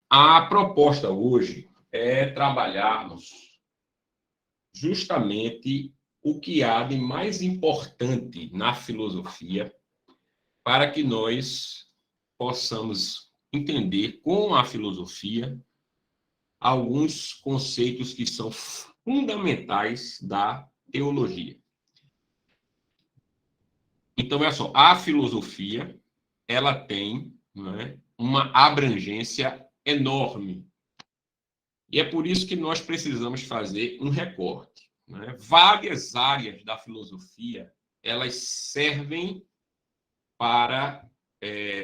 A proposta hoje é trabalharmos justamente o que há de mais importante na filosofia para que nós possamos entender com a filosofia alguns conceitos que são fundamentais da teologia. Então, é só, a filosofia, ela tem, né, uma abrangência enorme. E é por isso que nós precisamos fazer um recorte, né? Várias áreas da filosofia, elas servem para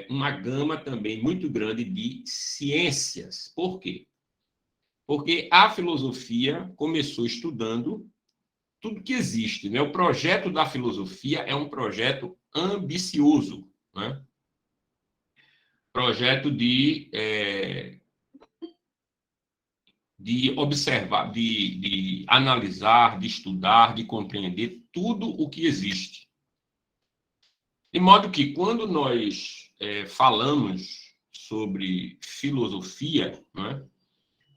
uma gama também muito grande de ciências. Por quê? Porque a filosofia começou estudando tudo que existe, né? O projeto da filosofia é um projeto ambicioso, né? Projeto de observar, de analisar, de estudar, de compreender tudo o que existe. De modo que, quando nós falamos sobre filosofia, né,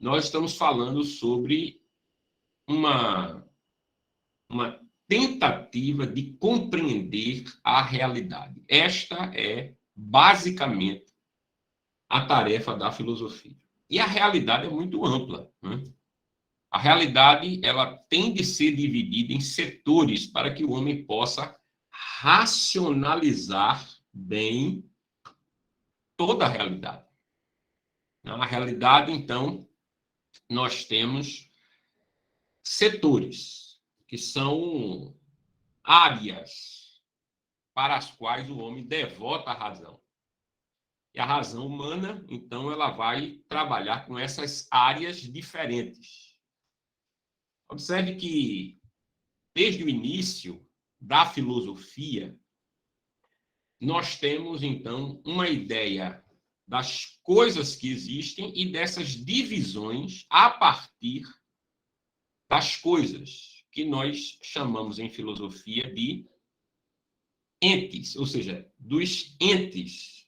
nós estamos falando sobre uma tentativa de compreender a realidade. Esta é, basicamente, a tarefa da filosofia. E a realidade é muito ampla, né? A realidade, ela tem de ser dividida em setores para que o homem possa racionalizar bem toda a realidade. Na realidade, então, nós temos setores, que são áreas para as quais o homem devota a razão. E a razão humana, então, ela vai trabalhar com essas áreas diferentes. Observe que, desde o início da filosofia, nós temos, então, uma ideia das coisas que existem e dessas divisões a partir das coisas, que nós chamamos em filosofia de entes, ou seja, dos entes,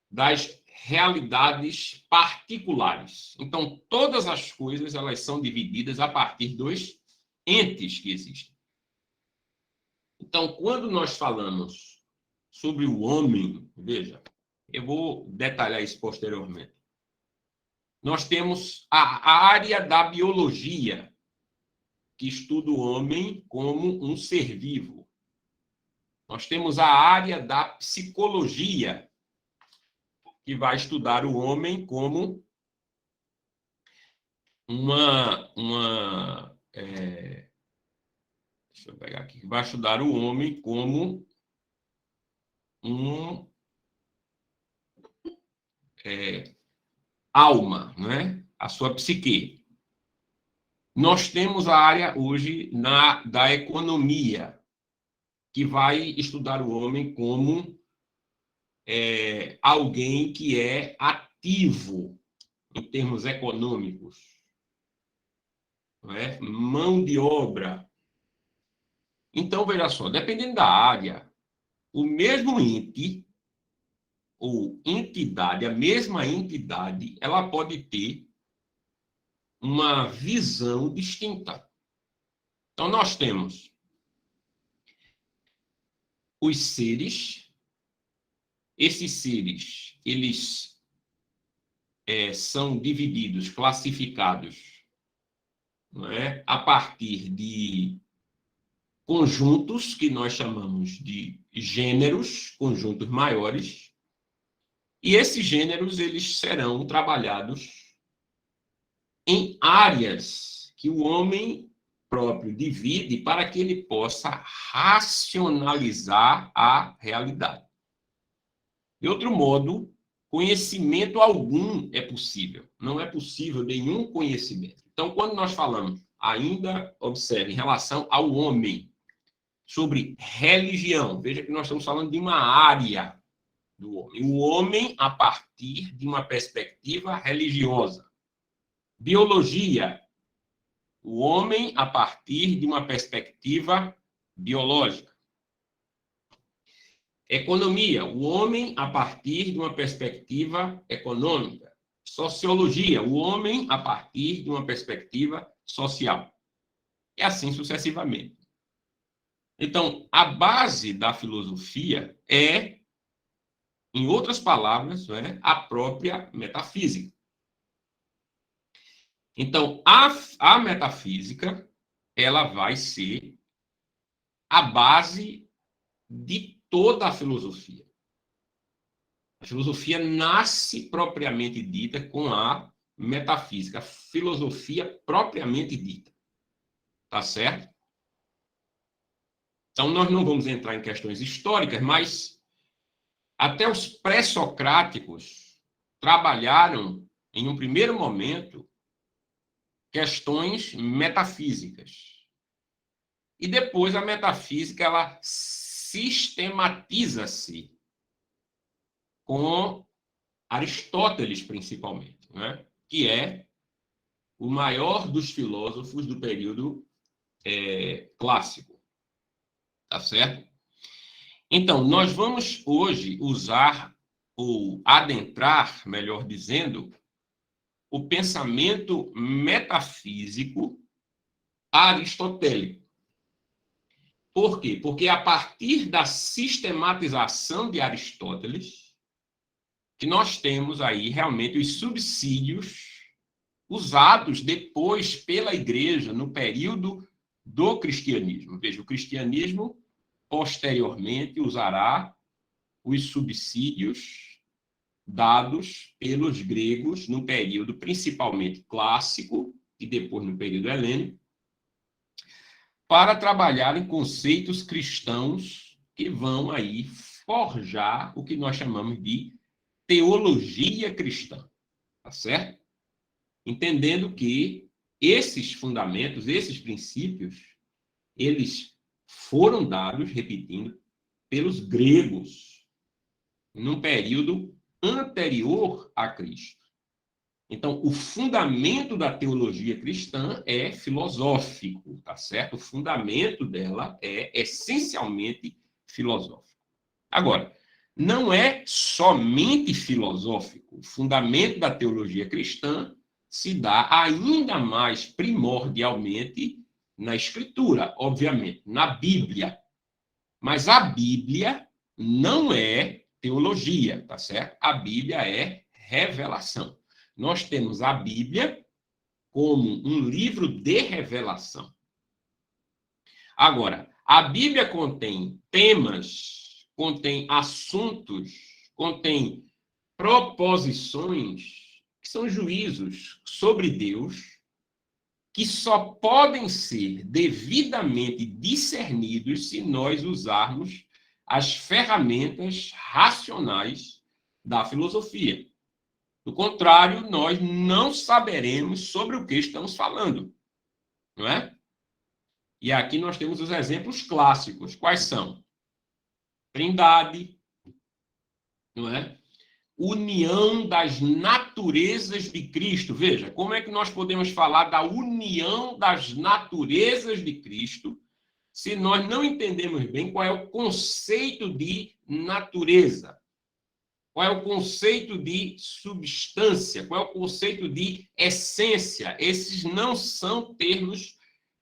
das realidades particulares. Então, todas as coisas, elas são divididas a partir dos entes que existem. Então, quando nós falamos sobre o homem, veja, eu vou detalhar isso posteriormente. Nós temos a área da biologia, que estuda o homem como um ser vivo. Nós temos a área da psicologia, que vai estudar o homem como deixa eu pegar aqui, que vai estudar o homem como alma, né? A sua psique. Nós temos a área hoje da economia, que vai estudar o homem como alguém que é ativo em termos econômicos, não é? Mão de obra. Então, veja só, dependendo da área, o mesmo ente ou entidade, a mesma entidade, ela pode ter uma visão distinta. Então, nós temos os seres. Esses seres, eles são divididos, classificados, não é? A partir de conjuntos que nós chamamos de gêneros, conjuntos maiores, e esses gêneros, eles serão trabalhados em áreas que o homem próprio divide para que ele possa racionalizar a realidade. De outro modo, conhecimento algum é possível. Não é possível nenhum conhecimento. Então, quando nós falamos, ainda, observe, em relação ao homem, sobre religião, veja que nós estamos falando de uma área do homem. O homem a partir de uma perspectiva religiosa. Biologia, o homem a partir de uma perspectiva biológica. Economia, o homem a partir de uma perspectiva econômica. sociologia, o homem a partir de uma perspectiva social. E assim sucessivamente. Então, a base da filosofia é, em outras palavras, né, a própria metafísica. Então, a metafísica, ela vai ser a base de toda a filosofia. A filosofia nasce propriamente dita com a metafísica, a filosofia propriamente dita. Tá certo? Então, nós não vamos entrar em questões históricas, mas até os pré-socráticos trabalharam, em um primeiro momento, questões metafísicas. E depois a metafísica ela sistematiza-se com Aristóteles, principalmente, né? Que é o maior dos filósofos do período clássico. Tá certo? Então, nós vamos hoje usar, ou adentrar, melhor dizendo, o pensamento metafísico aristotélico. Por quê? Porque a partir da sistematização de Aristóteles, que nós temos aí realmente os subsídios usados depois pela Igreja no período do cristianismo. Veja, o cristianismo posteriormente usará os subsídios dados pelos gregos no período principalmente clássico e depois no período helênico, para trabalhar em conceitos cristãos que vão aí forjar o que nós chamamos de teologia cristã, tá certo? Entendendo que esses fundamentos, esses princípios, eles foram dados, repetindo, pelos gregos, num período anterior a Cristo. Então, o fundamento da teologia cristã é filosófico, tá certo? O fundamento dela é essencialmente filosófico. Agora, não é somente filosófico. O fundamento da teologia cristã se dá ainda mais primordialmente na Escritura, obviamente, na Bíblia. Mas a Bíblia não é teologia, tá certo? A Bíblia é revelação. Nós temos a Bíblia como um livro de revelação. Agora, a Bíblia contém temas, contém assuntos, contém proposições, que são juízos sobre Deus, que só podem ser devidamente discernidos se nós usarmos as ferramentas racionais da filosofia. Do contrário, nós não saberemos sobre o que estamos falando, não é? E aqui nós temos os exemplos clássicos. Quais são? Trindade, não é? União das naturezas de Cristo. Veja, como é que nós podemos falar da união das naturezas de Cristo se nós não entendemos bem qual é o conceito de natureza? Qual é o conceito de substância? Qual é o conceito de essência? Esses não são termos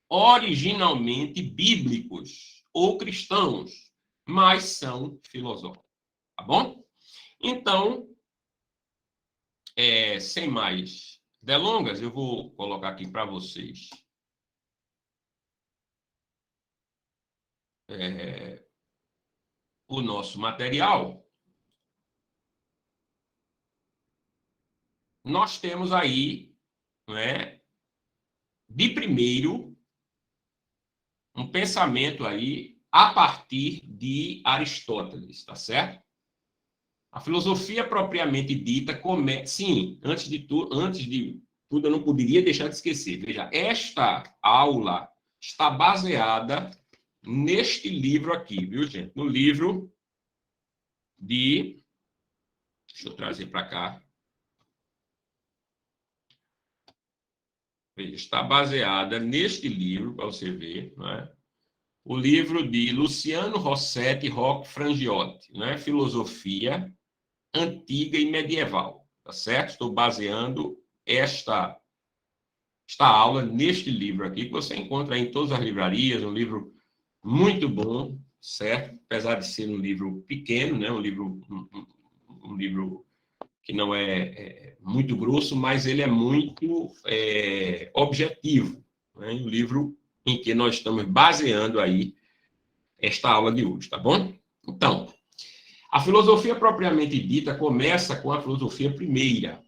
originalmente bíblicos ou cristãos, mas são filosóficos. Tá bom? Então, sem mais delongas, eu vou colocar aqui para vocês o nosso material. Nós temos aí, né, de primeiro, um pensamento aí a partir de Aristóteles, tá certo? A filosofia propriamente dita sim, antes de tudo, eu não poderia deixar de esquecer. Veja, esta aula está baseada neste livro aqui, viu, gente? No livro de... Deixa eu trazer para cá. Veja, está baseada neste livro, para você ver, não é? O livro de Luciano Rossetti Roque Frangiotti, né? Filosofia Antiga e Medieval. tá certo? Estou baseando esta aula neste livro aqui, que você encontra em todas as livrarias, um livro muito bom, certo? Apesar de ser um livro pequeno, né? Um livro que não é muito grosso, mas ele é muito objetivo, né? Um livro em que nós estamos baseando aí esta aula de hoje, tá bom? Então, a filosofia propriamente dita começa com a filosofia primeira,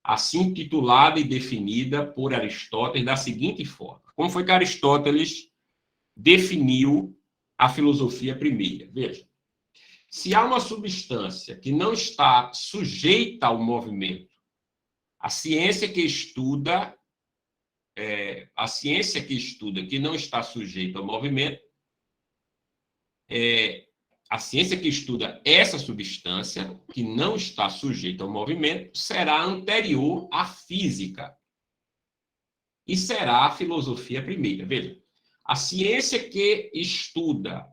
assim titulada e definida por Aristóteles da seguinte forma. Como foi que Aristóteles definiu a filosofia primeira? Veja, se há uma substância que não está sujeita ao movimento, a ciência que estuda que não está sujeita ao movimento, a ciência que estuda essa substância que não está sujeita ao movimento será anterior à física e será a filosofia primeira. Veja, a ciência que estuda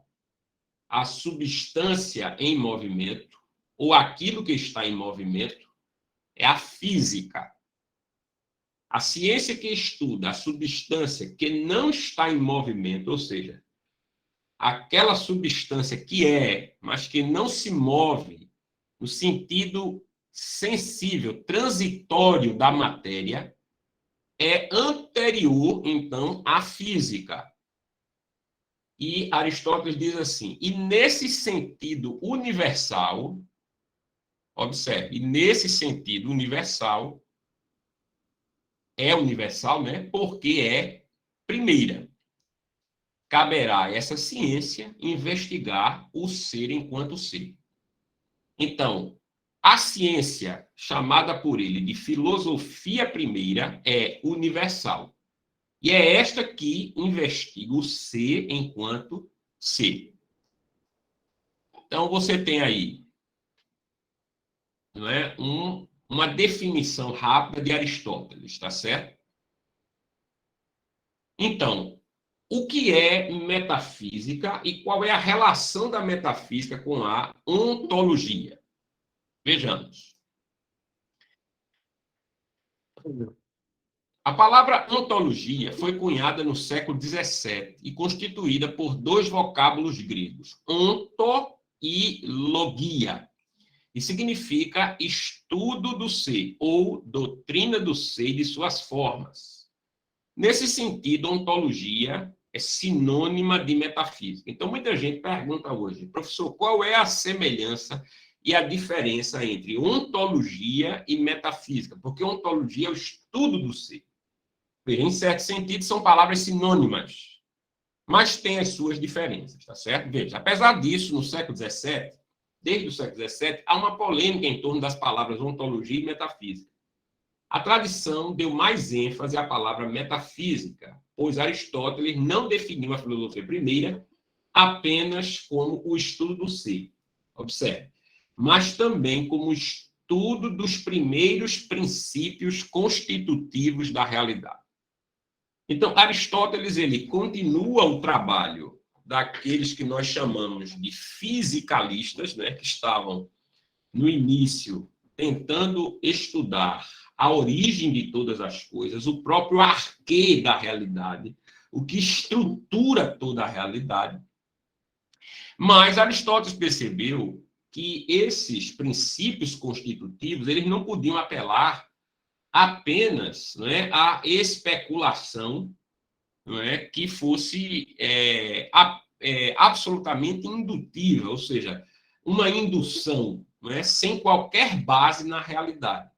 a substância em movimento ou aquilo que está em movimento é a física. A ciência que estuda a substância que não está em movimento, ou seja, aquela substância que mas que não se move no sentido sensível, transitório da matéria, é anterior, então, à física. E Aristóteles diz assim, e nesse sentido universal, observe, e nesse sentido universal, né? Porque é primeira. Caberá a essa ciência investigar o ser enquanto ser. Então, a ciência, chamada por ele de filosofia primeira, é universal. E é esta que investiga o ser enquanto ser. Então, você tem aí, não é, uma definição rápida de Aristóteles, está certo? Então, o que é metafísica e qual é a relação da metafísica com a ontologia? Vejamos. A palavra ontologia foi cunhada no século XVII e constituída por dois vocábulos gregos, onto e logia, e significa estudo do ser ou doutrina do ser e de suas formas. Nesse sentido, ontologia é sinônima de metafísica. Então, muita gente pergunta hoje, professor, qual é a semelhança e a diferença entre ontologia e metafísica? Porque ontologia é o estudo do ser. Em certo sentido, são palavras sinônimas, mas têm as suas diferenças, tá certo? Veja, apesar disso, no século XVII, desde o século XVII, há uma polêmica em torno das palavras ontologia e metafísica. A tradição deu mais ênfase à palavra metafísica, pois Aristóteles não definiu a filosofia primeira apenas como o estudo do ser, observe, mas também como o estudo dos primeiros princípios constitutivos da realidade. Então, Aristóteles ele continua o trabalho daqueles que nós chamamos de fisicalistas, né, que estavam no início tentando estudar a origem de todas as coisas, o próprio arquê da realidade, o que estrutura toda a realidade. Mas Aristóteles percebeu que esses princípios constitutivos eles não podiam apelar apenas, não é, à especulação, não é, que fosse absolutamente indutiva, ou seja, uma indução, não é, sem qualquer base na realidade.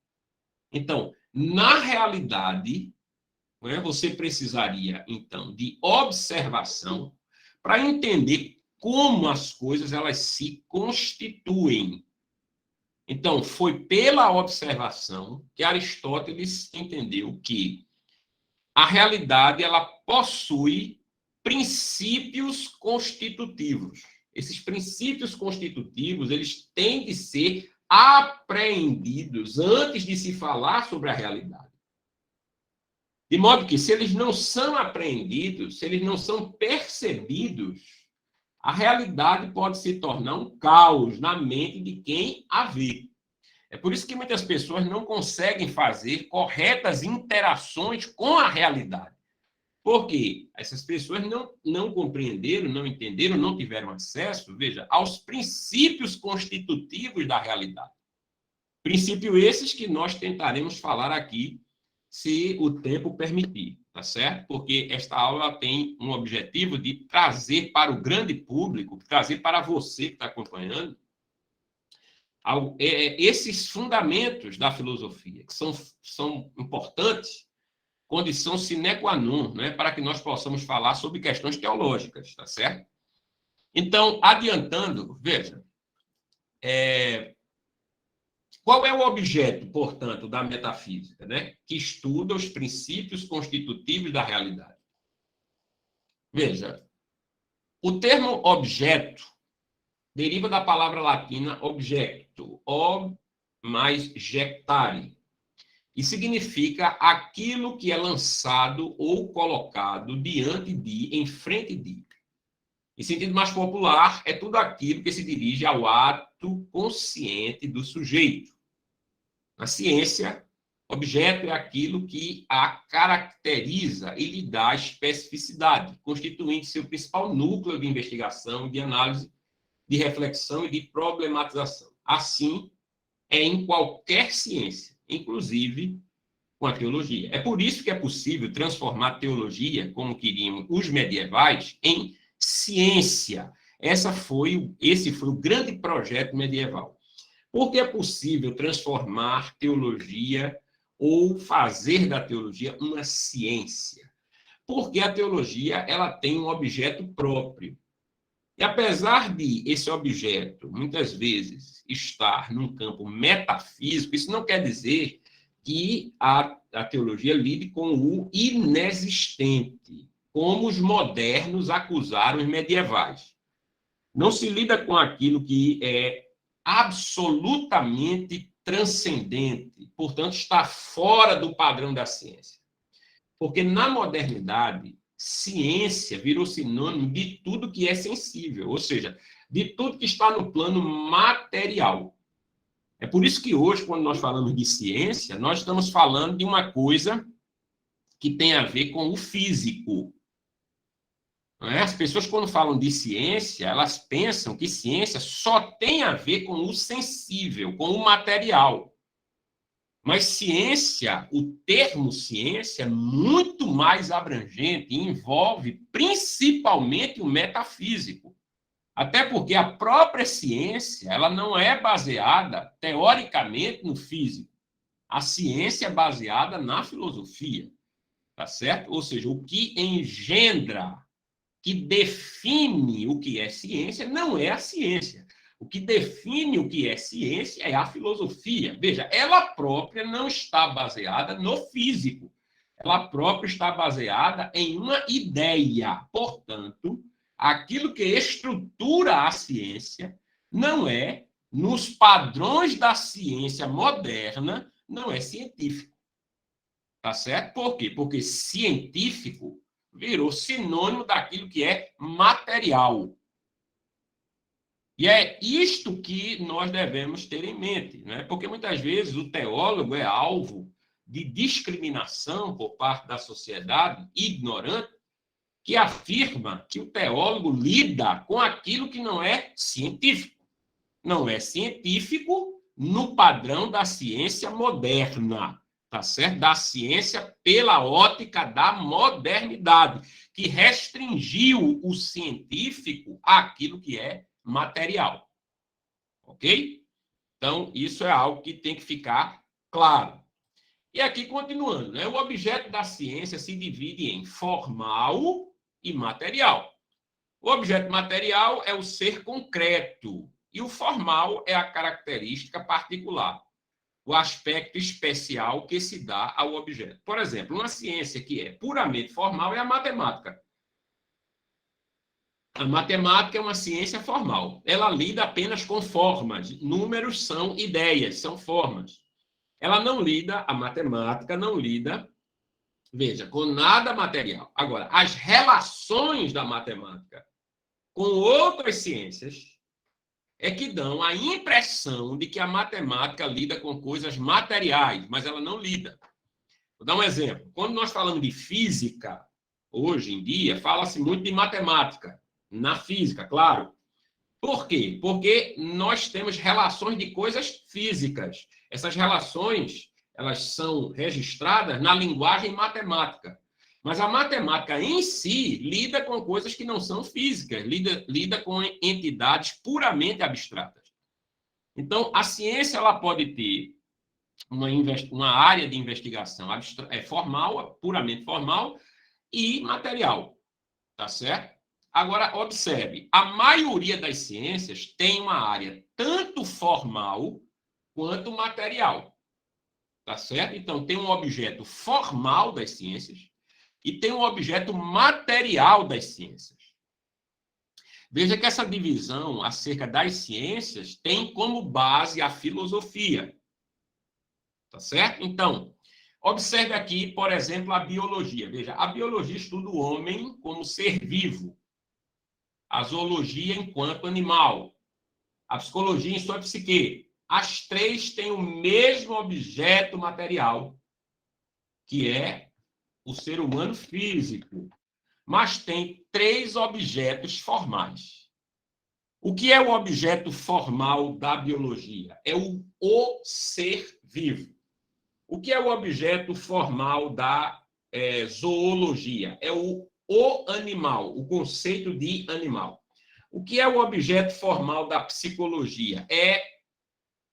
Então, na realidade, não é, você precisaria, então, de observação para entender como as coisas elas se constituem. Então, foi pela observação que Aristóteles entendeu que a realidade ela possui princípios constitutivos. Esses princípios constitutivos, eles têm de ser apreendidos antes de se falar sobre a realidade. De modo que, se eles não são apreendidos, se eles não são percebidos, a realidade pode se tornar um caos na mente de quem a vê. É por isso que muitas pessoas não conseguem fazer corretas interações com a realidade. Porque essas pessoas não compreenderam, não entenderam, não tiveram acesso, veja, aos princípios constitutivos da realidade. Princípio esses que nós tentaremos falar aqui, se o tempo permitir, tá certo? Porque esta aula tem um objetivo de trazer para o grande público, trazer para você que está acompanhando, esses fundamentos da filosofia, que são importantes, condição sine qua non, né, para que nós possamos falar sobre questões teológicas, tá certo? Então, adiantando, veja, qual é o objeto, portanto, da metafísica, né, que estuda os princípios constitutivos da realidade? Veja, o termo objeto deriva da palavra latina objecto, ob mais jectare, e significa aquilo que é lançado ou colocado diante de, em frente de. Em sentido mais popular, é tudo aquilo que se dirige ao ato consciente do sujeito. Na ciência, objeto é aquilo que a caracteriza e lhe dá especificidade, constituindo seu principal núcleo de investigação, de análise, de reflexão e de problematização. Assim, é em qualquer ciência, inclusive com a teologia. É por isso que é possível transformar a teologia, como queriam os medievais, em ciência. Esse foi o grande projeto medieval. Por que é possível transformar teologia ou fazer da teologia uma ciência? Porque a teologia ela tem um objeto próprio. E apesar de esse objeto, muitas vezes, estar num campo metafísico, isso não quer dizer que a teologia lide com o inexistente, como os modernos acusaram os medievais. Não se lida com aquilo que é absolutamente transcendente, portanto, está fora do padrão da ciência. Porque na modernidade, ciência virou sinônimo de tudo que é sensível, ou seja, de tudo que está no plano material. É por isso que hoje, quando nós falamos de ciência, nós estamos falando de uma coisa que tem a ver com o físico. Não é? As pessoas, quando falam de ciência, elas pensam que ciência só tem a ver com o sensível, com o material. Mas ciência, o termo ciência, é muito mais abrangente e envolve principalmente o metafísico. Até porque a própria ciência, ela não é baseada, teoricamente, no físico. A ciência é baseada na filosofia, tá certo? Ou seja, o que engendra, que define o que é ciência, não é a ciência. O que define o que é ciência é a filosofia. Veja, ela própria não está baseada no físico. Ela própria está baseada em uma ideia. Portanto, aquilo que estrutura a ciência não é, nos padrões da ciência moderna, não é científico. Tá certo? Por quê? Porque científico virou sinônimo daquilo que é material. E é isto que nós devemos ter em mente, né? Porque muitas vezes o teólogo é alvo de discriminação por parte da sociedade ignorante, que afirma que o teólogo lida com aquilo que não é científico. Não é científico no padrão da ciência moderna, tá certo? Da ciência pela ótica da modernidade, que restringiu o científico àquilo que é material. Ok? Então, isso é algo que tem que ficar claro. E aqui, continuando, né? O objeto da ciência se divide em formal e material. O objeto material é o ser concreto e o formal é a característica particular, o aspecto especial que se dá ao objeto. Por exemplo, uma ciência que é puramente formal é a matemática. A matemática é uma ciência formal. Ela lida apenas com formas. Números são ideias, são formas. Ela não lida, a matemática não lida, veja, com nada material. Agora, as relações da matemática com outras ciências, é que dão a impressão de que a matemática lida com coisas materiais, mas ela não lida. Vou dar um exemplo. Quando nós falamos de física, hoje em dia, fala-se muito de matemática, na física, claro. Por quê? Porque nós temos relações de coisas físicas. Essas relações, elas são registradas na linguagem matemática. Mas a matemática em si lida com coisas que não são físicas, lida com entidades puramente abstratas. Então, a ciência ela pode ter uma área de investigação formal, puramente formal, e material. Tá certo? Agora, observe, a maioria das ciências tem uma área tanto formal quanto material. Tá certo? Então, tem um objeto formal das ciências e tem um objeto material das ciências. Veja que essa divisão acerca das ciências tem como base a filosofia. Tá certo? Então, observe aqui, por exemplo, a biologia. Veja, a biologia estuda o homem como ser vivo. A zoologia enquanto animal. A psicologia em sua psique. As três têm o mesmo objeto material, que é o ser humano físico. Mas tem três objetos formais. O que é o objeto formal da biologia? É o ser vivo. O que é o objeto formal da zoologia? É o animal, o conceito de animal. O que é o objeto formal da psicologia? É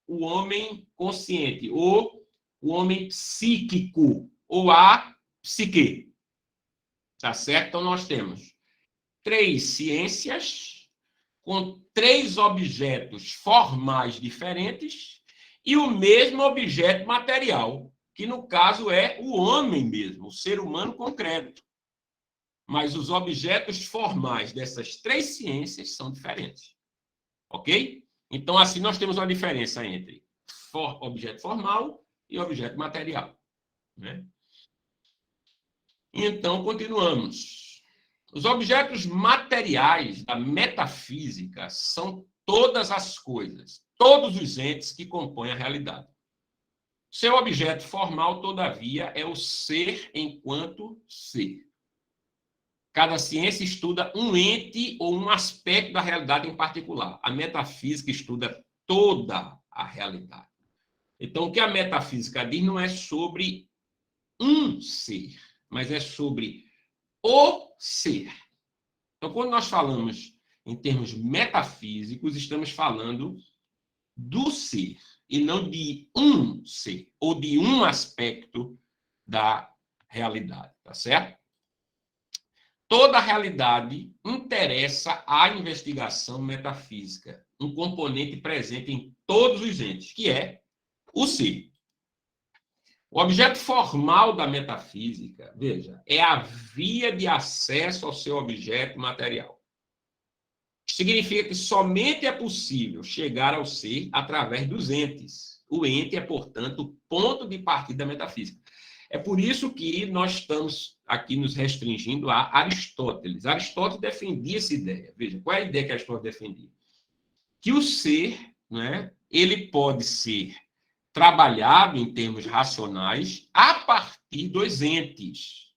o homem consciente, ou o homem psíquico, ou a psique. Tá certo? Então, nós temos três ciências com três objetos formais diferentes e o mesmo objeto material, que no caso é o homem mesmo, o ser humano concreto. Mas os objetos formais dessas três ciências são diferentes. Ok? Então, assim, nós temos uma diferença entre objeto formal e objeto material. Né? Então, continuamos. Os objetos materiais da metafísica são todas as coisas, todos os entes que compõem a realidade. Seu objeto formal, todavia, é o ser enquanto ser. Cada ciência estuda um ente ou um aspecto da realidade em particular. A metafísica estuda toda a realidade. Então, o que a metafísica diz não é sobre um ser, mas é sobre o ser. Então, quando nós falamos em termos metafísicos, estamos falando do ser, e não de um ser, ou de um aspecto da realidade, tá certo? Toda a realidade interessa à investigação metafísica, um componente presente em todos os entes, que é o ser. O objeto formal da metafísica, veja, é a via de acesso ao seu objeto material. Significa que somente é possível chegar ao ser através dos entes. O ente é, portanto, o ponto de partida da metafísica. É por isso que nós estamos aqui nos restringindo a Aristóteles. Aristóteles defendia essa ideia. Veja, qual é a ideia que Aristóteles defendia? Que o ser, né, ele pode ser trabalhado em termos racionais a partir dos entes.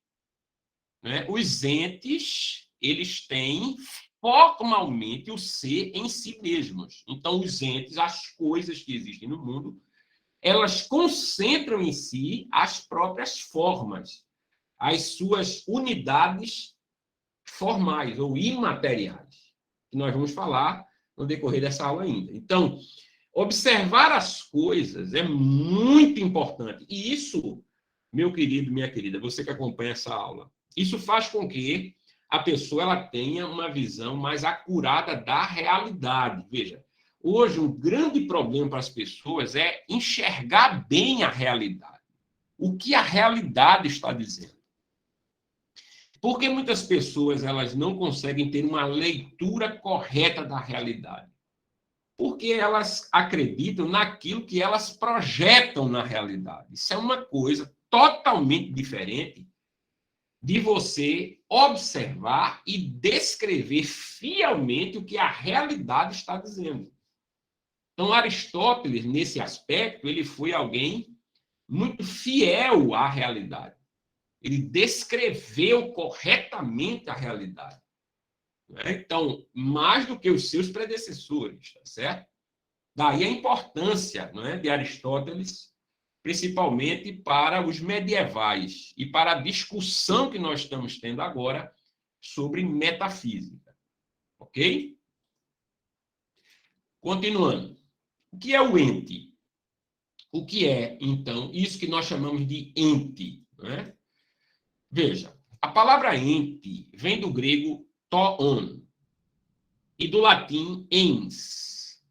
Né? Os entes, eles têm formalmente o ser em si mesmos. Então, os entes, as coisas que existem no mundo, elas concentram em si as próprias formas, as suas unidades formais ou imateriais, que nós vamos falar no decorrer dessa aula ainda. Então, observar as coisas é muito importante. E isso, meu querido, minha querida, você que acompanha essa aula, isso faz com que a pessoa ela tenha uma visão mais acurada da realidade. Veja, hoje, um grande problema para as pessoas é enxergar bem a realidade. O que a realidade está dizendo. Porque muitas pessoas elas não conseguem ter uma leitura correta da realidade. Porque elas acreditam naquilo que elas projetam na realidade. Isso é uma coisa totalmente diferente de você observar e descrever fielmente o que a realidade está dizendo. Então, Aristóteles, nesse aspecto, ele foi alguém muito fiel à realidade. Ele descreveu corretamente a realidade. Né? Então, mais do que os seus predecessores, tá certo? Daí a importância, né, de Aristóteles, principalmente para os medievais e para a discussão que nós estamos tendo agora sobre metafísica. Ok? Continuando. O que é o ente? O que é, então, isso que nós chamamos de ente? Né? Veja, a palavra ente vem do grego toon e do latim ens.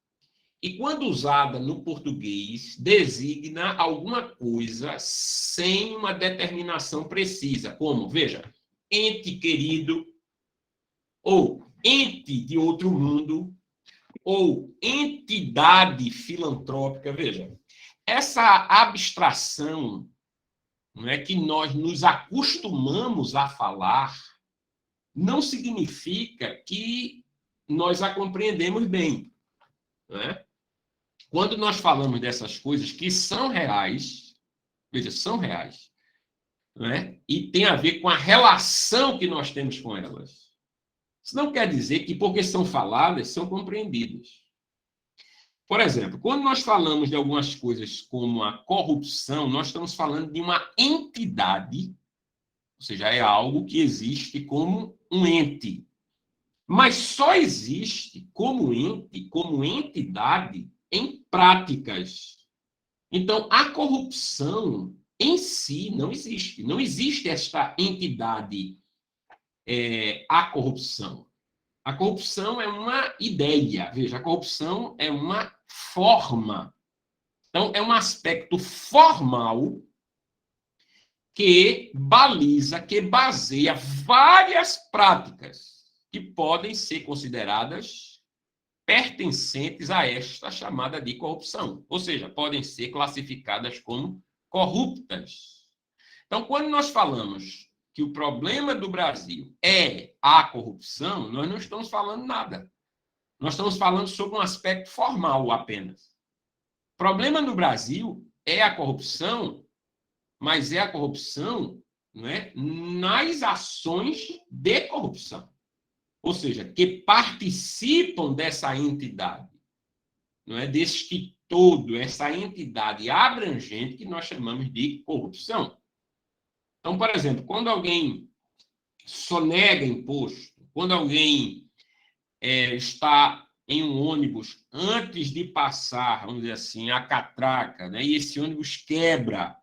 E quando usada no português, designa alguma coisa sem uma determinação precisa, como, veja, ente querido, ou ente de outro mundo, ou entidade filantrópica. Veja, essa abstração, não é, que nós nos acostumamos a falar, não significa que nós a compreendemos bem. Não é? Quando nós falamos dessas coisas que são reais, veja, são reais, não é? E tem a ver com a relação que nós temos com elas. Isso não quer dizer que, porque são faladas, são compreendidas. Por exemplo, quando nós falamos de algumas coisas como a corrupção, nós estamos falando de uma entidade, ou seja, é algo que existe como um ente. Mas só existe como ente, como entidade, em práticas. Então, a corrupção em si não existe. Não existe esta entidade, a corrupção. A corrupção é uma ideia. Veja, a corrupção é uma forma. Então, é um aspecto formal que baliza, que baseia várias práticas que podem ser consideradas pertencentes a esta chamada de corrupção. Ou seja, podem ser classificadas como corruptas. Então, quando nós falamos que o problema do Brasil é a corrupção, nós não estamos falando nada. Nós estamos falando sobre um aspecto formal apenas. O problema no Brasil é a corrupção, mas é a corrupção, não é, nas ações de corrupção. Ou seja, que participam dessa entidade, não é, deste todo, essa entidade abrangente que nós chamamos de corrupção. Então, por exemplo, quando alguém sonega imposto, quando alguém está em um ônibus antes de passar, vamos dizer assim, a catraca, né, e esse ônibus quebra,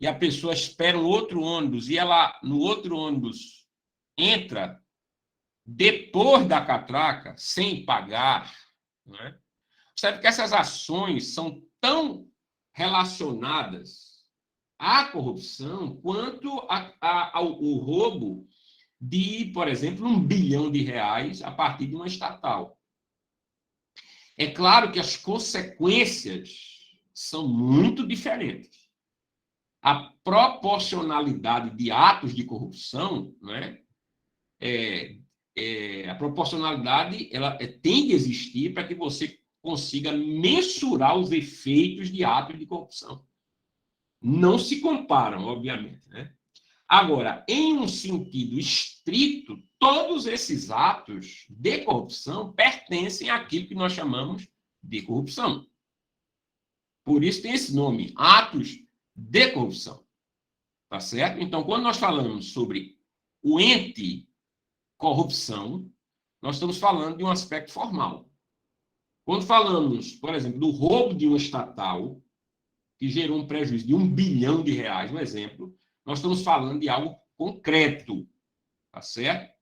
e a pessoa espera um outro ônibus, e ela, no outro ônibus, entra depois da catraca, sem pagar, né? Percebe que essas ações são tão relacionadas à corrupção quanto ao roubo de, por exemplo, R$ 1 bilhão a partir de uma estatal. É claro que as consequências são muito diferentes. A proporcionalidade de atos de corrupção, né, a proporcionalidade ela tem de existir para que você consiga mensurar os efeitos de atos de corrupção. Não se comparam, obviamente, né? Agora, em um sentido estrito, todos esses atos de corrupção pertencem àquilo que nós chamamos de corrupção. Por isso tem esse nome, atos de corrupção. Tá certo? Então, quando nós falamos sobre o ente corrupção, nós estamos falando de um aspecto formal. Quando falamos, por exemplo, do roubo de uma estatal, que gerou um prejuízo de R$ 1 bilhão, um exemplo, nós estamos falando de algo concreto, tá certo?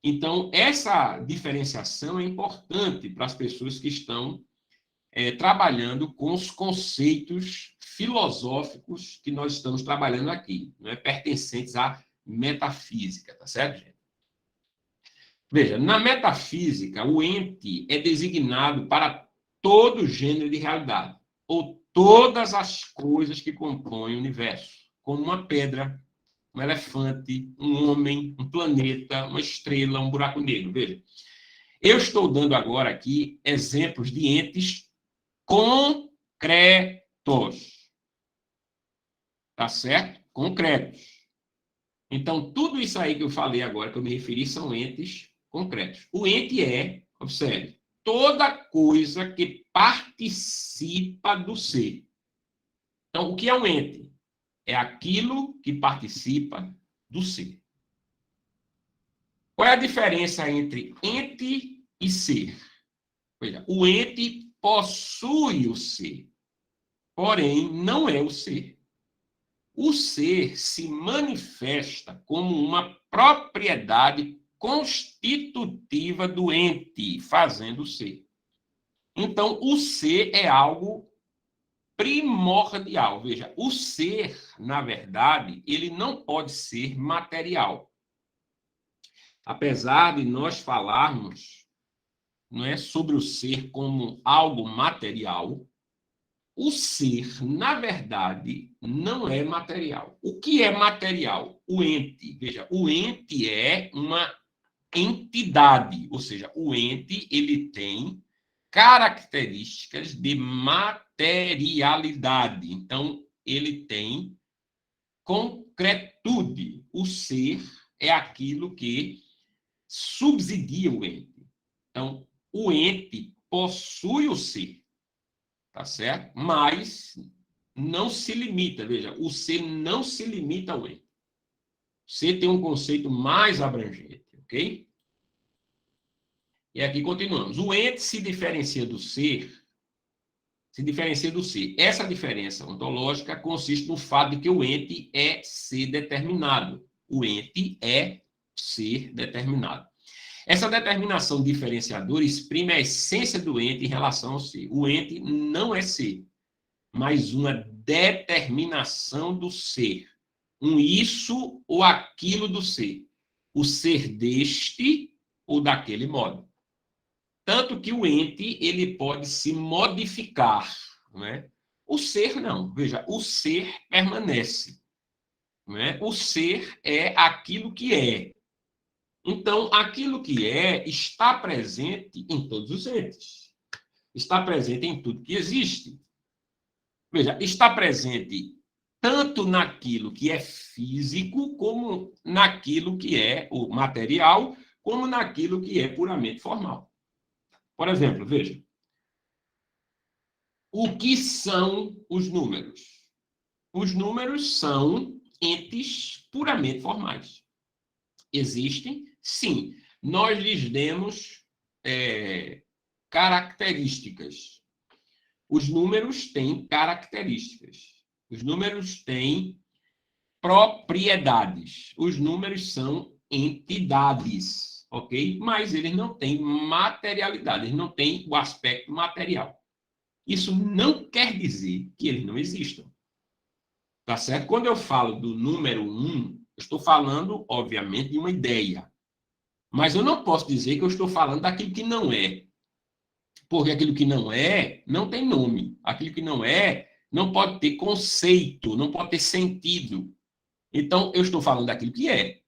Então, essa diferenciação é importante para as pessoas que estão trabalhando com os conceitos filosóficos que nós estamos trabalhando aqui, não é, pertencentes à metafísica, tá certo, gente? Veja, na metafísica, o ente é designado para todo gênero de realidade, ou todas as coisas que compõem o universo, como uma pedra, um elefante, um homem, um planeta, uma estrela, um buraco negro. Veja, eu estou dando agora aqui exemplos de entes concretos. Tá certo? Concretos. Então, tudo isso aí que eu falei agora, que eu me referi, são entes concretos. O ente é, observe, toda coisa que participa do ser. Então, o que é um ente? É aquilo que participa do ser. Qual é a diferença entre ente e ser? Veja, o ente possui o ser, porém não é o ser. O ser se manifesta como uma propriedade constitutiva do ente, fazendo o ser. Então, o ser é algo primordial. Veja, o ser, na verdade, ele não pode ser material. Apesar de nós falarmos, não é, sobre o ser como algo material, o ser, na verdade, não é material. O que é material? O ente. Veja, o ente é uma entidade, ou seja, o ente ele tem características de materialidade. Então, ele tem concretude. O ser é aquilo que subsidia o ente. Então, o ente possui o ser, tá certo? Mas não se limita, veja, o ser não se limita ao ente. O ser tem um conceito mais abrangente, ok? E aqui continuamos. O ente se diferencia do ser, Essa diferença ontológica consiste no fato de que o ente é ser determinado. O ente é ser determinado. Essa determinação diferenciadora exprime a essência do ente em relação ao ser. O ente não é ser, mas uma determinação do ser. Um isso ou aquilo do ser. O ser deste ou daquele modo. Tanto que o ente ele pode se modificar, não é? O ser não. Veja, o ser permanece. Não é? O ser é aquilo que é. Então, aquilo que é está presente em todos os entes. Está presente em tudo que existe. Veja, está presente tanto naquilo que é físico, como naquilo que é o material, como naquilo que é puramente formal. Por exemplo, veja, o que são os números? Os números são entes puramente formais. Existem? Sim. Nós lhes demos características. Os números têm características. Os números têm propriedades. Os números são entidades, ok? Mas eles não têm materialidade, eles não têm o aspecto material. Isso não quer dizer que eles não existam. Tá certo? Quando eu falo do número 1, eu estou falando, obviamente, de uma ideia. Mas eu não posso dizer que eu estou falando daquilo que não é. Porque aquilo que não é, não tem nome. Aquilo que não é, não pode ter conceito, não pode ter sentido. Então, eu estou falando daquilo que é.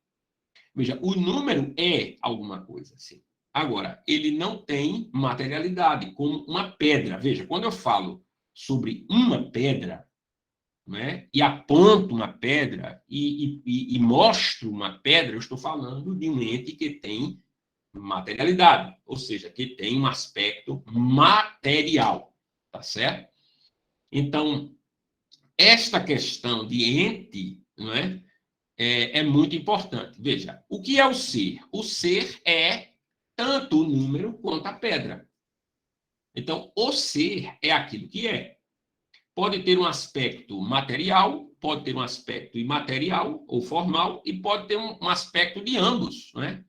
Veja, o número é alguma coisa, sim. Agora, ele não tem materialidade, como uma pedra. Veja, quando eu falo sobre uma pedra, né, e aponto uma pedra e mostro uma pedra, eu estou falando de um ente que tem materialidade, ou seja, que tem um aspecto material, tá certo? Então, esta questão de ente, não é? É muito importante. Veja, o que é o ser? O ser é tanto o número quanto a pedra. Então, o ser é aquilo que é. Pode ter um aspecto material, pode ter um aspecto imaterial ou formal, e pode ter um aspecto de ambos, não é?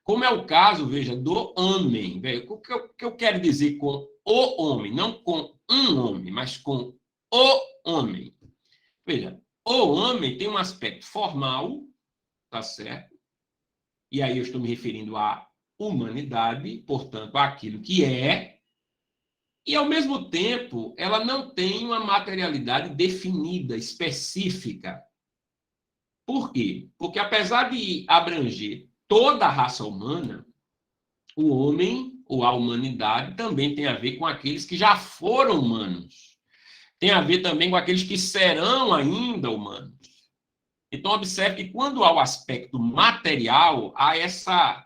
Como é o caso, veja, do homem. O que eu quero dizer com o homem? Não com um homem, mas com o homem. Veja, o homem tem um aspecto formal, tá certo? E aí eu estou me referindo à humanidade, portanto, àquilo que é, e ao mesmo tempo ela não tem uma materialidade definida, específica. Por quê? Porque apesar de abranger toda a raça humana, o homem ou a humanidade, também tem a ver com aqueles que já foram humanos. Tem a ver também com aqueles que serão ainda humanos. Então, observe que quando há o aspecto material, há essa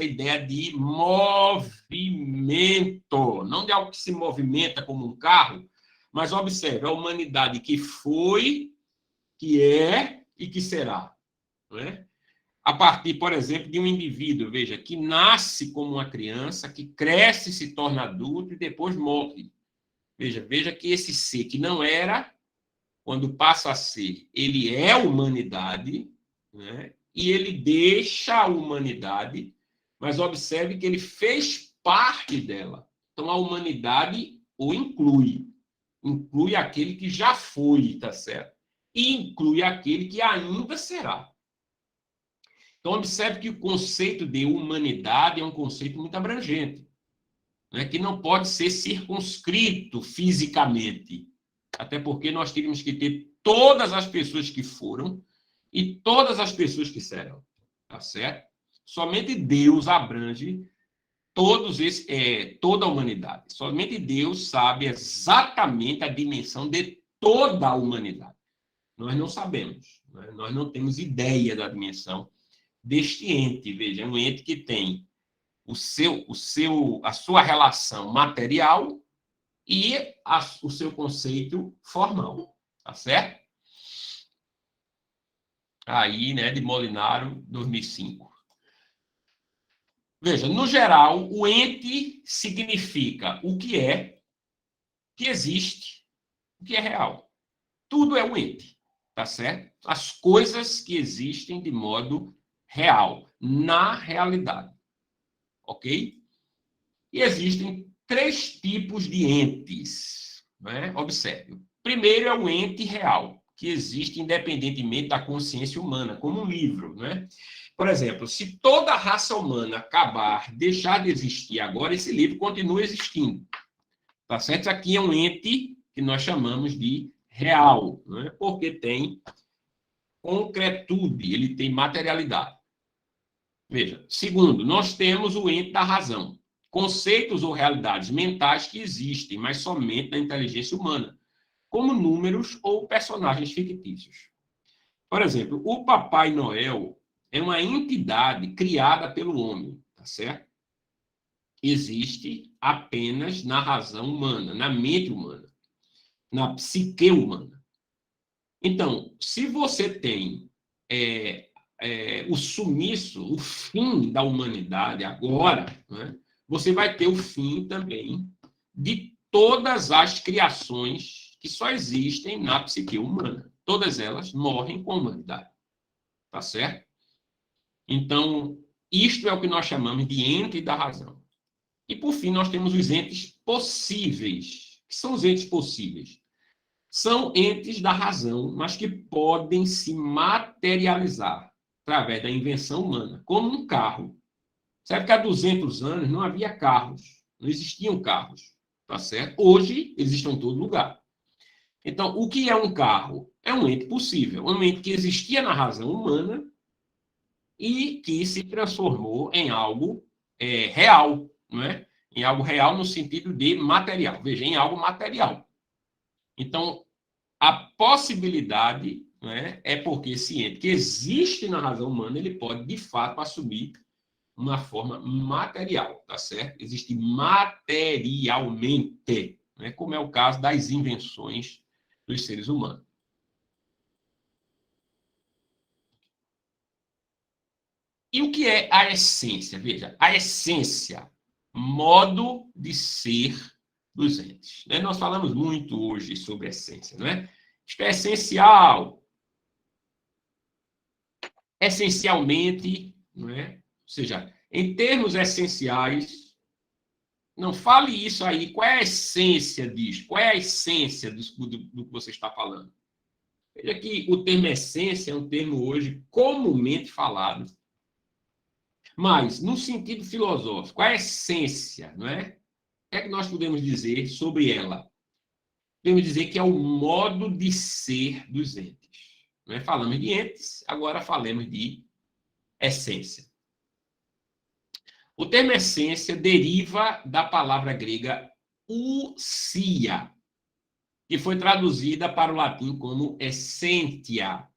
ideia de movimento, não de algo que se movimenta como um carro, mas observe a humanidade que foi, que é e que será. Não é? A partir, por exemplo, de um indivíduo, veja, que nasce como uma criança, que cresce, se torna adulto e depois morre. Veja que esse ser que não era, quando passa a ser, ele é a humanidade, né? E ele deixa a humanidade, mas observe que ele fez parte dela. Então, a humanidade o inclui. Inclui aquele que já foi, tá certo? E inclui aquele que ainda será. Então, observe que o conceito de humanidade é um conceito muito abrangente, né? Que não pode ser circunscrito fisicamente. Até porque nós teríamos que ter todas as pessoas que foram e todas as pessoas que serão. Tá certo? Somente Deus abrange toda a humanidade. Somente Deus sabe exatamente a dimensão de toda a humanidade. Nós não sabemos, né? Nós não temos ideia da dimensão deste ente. Veja, é um ente que tem a sua relação material e o seu conceito formal, tá certo? Aí, né, de Molinaro, 2005. Veja, no geral, o ente significa o que existe, o que é real. Tudo é um ente, tá certo? As coisas que existem de modo real, na realidade, ok? E existem 3 tipos de entes, né? Observe. Primeiro é o ente real, que existe independentemente da consciência humana, como um livro, né? Por exemplo, se toda a raça humana acabar, deixar de existir agora, esse livro continua existindo. Tá certo? Isso aqui é um ente que nós chamamos de real, né? Porque tem concretude, ele tem materialidade. Veja, segundo, nós temos o ente da razão. Conceitos ou realidades mentais que existem, mas somente na inteligência humana, como números ou personagens fictícios. Por exemplo, o Papai Noel é uma entidade criada pelo homem, tá certo? Existe apenas na razão humana, na mente humana, na psique humana. Então, se você tem o sumiço, o fim da humanidade agora, né, você vai ter o fim também de todas as criações que só existem na psique humana. Todas elas morrem com a humanidade. Tá certo? Então, isto é o que nós chamamos de ente da razão. E, por fim, nós temos os entes possíveis. O que são os entes possíveis? São entes da razão, mas que podem se materializar através da invenção humana, como um carro. Sabe que há 200 anos não havia carros, não existiam carros, tá certo? Hoje existem em todo lugar. Então, o que é um carro? É um ente possível, um ente que existia na razão humana e que se transformou em algo real, não é? Em algo real no sentido de material. Veja, em algo material. Então, a possibilidade, né, é porque esse ente que existe na razão humana, ele pode, de fato, assumir uma forma material, tá certo? Existe materialmente, né, como é o caso das invenções dos seres humanos. E o que é a essência? Veja, a essência, modo de ser dos entes. Né? Nós falamos muito hoje sobre essência, não é? Isto é essencial, essencialmente, não é? Ou seja, em termos essenciais, não fale isso aí. Qual é a essência disso? Qual é a essência do que você está falando? Veja que o termo essência é um termo hoje comumente falado, mas no sentido filosófico, a essência, não é? O que é que nós podemos dizer sobre ela? Podemos dizer que é o modo de ser dos entes. Não é? Falamos de entes, agora falamos de essência. O termo essência deriva da palavra grega ousia, que foi traduzida para o latim como essentia,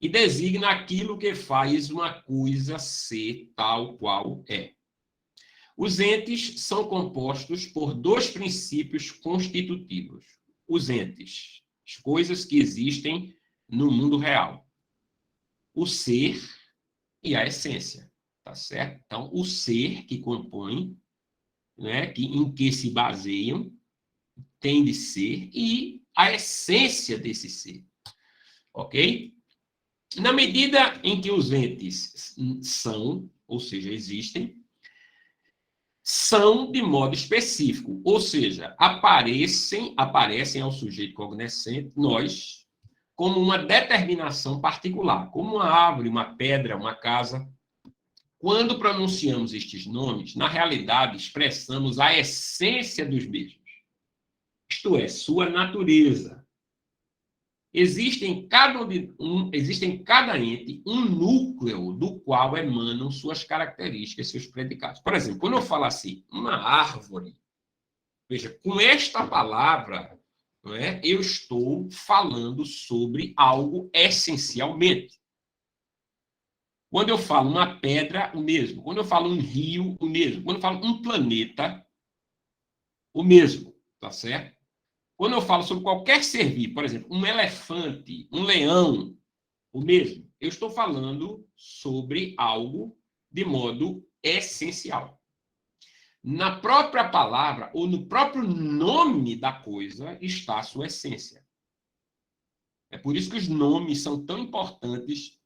e designa aquilo que faz uma coisa ser tal qual é. Os entes são compostos por dois princípios constitutivos. Os entes, as coisas que existem no mundo real. O ser e a essência, tá certo? Então, o ser que compõe, né, em que se baseiam, tem de ser, e a essência desse ser, ok? Na medida em que os entes são, ou seja, existem, são de modo específico, ou seja, aparecem ao sujeito cognoscente, nós, como uma determinação particular, como uma árvore, uma pedra, uma casa. Quando pronunciamos estes nomes, na realidade expressamos a essência dos mesmos, isto é, sua natureza. Existe em cada ente um núcleo do qual emanam suas características, seus predicados. Por exemplo, quando eu falo assim, uma árvore, veja, com esta palavra, não é, eu estou falando sobre algo essencialmente. Quando eu falo uma pedra, o mesmo. Quando eu falo um rio, o mesmo. Quando eu falo um planeta, o mesmo, tá certo? Quando eu falo sobre qualquer ser vivo, por exemplo, um elefante, um leão, o mesmo. Eu estou falando sobre algo de modo essencial. Na própria palavra ou no próprio nome da coisa está a sua essência. É por isso que os nomes são tão importantes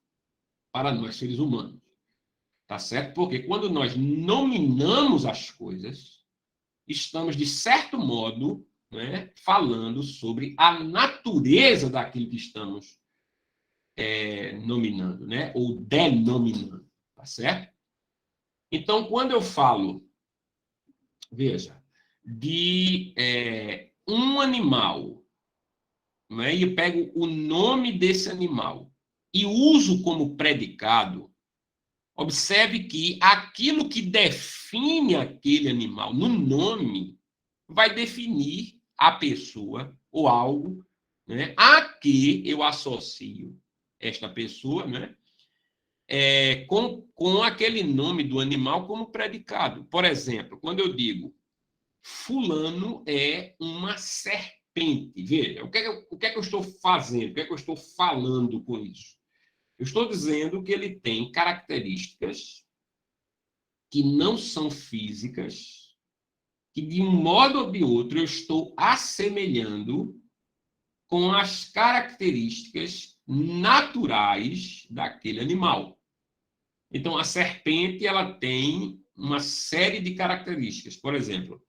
para nós, seres humanos. Tá certo? Porque quando nós nominamos as coisas, estamos, de certo modo, né, falando sobre a natureza daquilo que estamos nominando, né, ou denominando, tá certo? Então, quando eu falo, veja, de um animal, né, e eu pego o nome desse animal e uso como predicado, observe que aquilo que define aquele animal no nome vai definir a pessoa ou algo, né, a que eu associo esta pessoa, né, com aquele nome do animal como predicado. Por exemplo, quando eu digo fulano é uma serpente, veja, o que é que eu estou fazendo? O que é que eu estou falando com isso? Eu estou dizendo que ele tem características que não são físicas, que de um modo ou de outro eu estou assemelhando com as características naturais daquele animal. Então, a serpente, ela tem uma série de características. Por exemplo,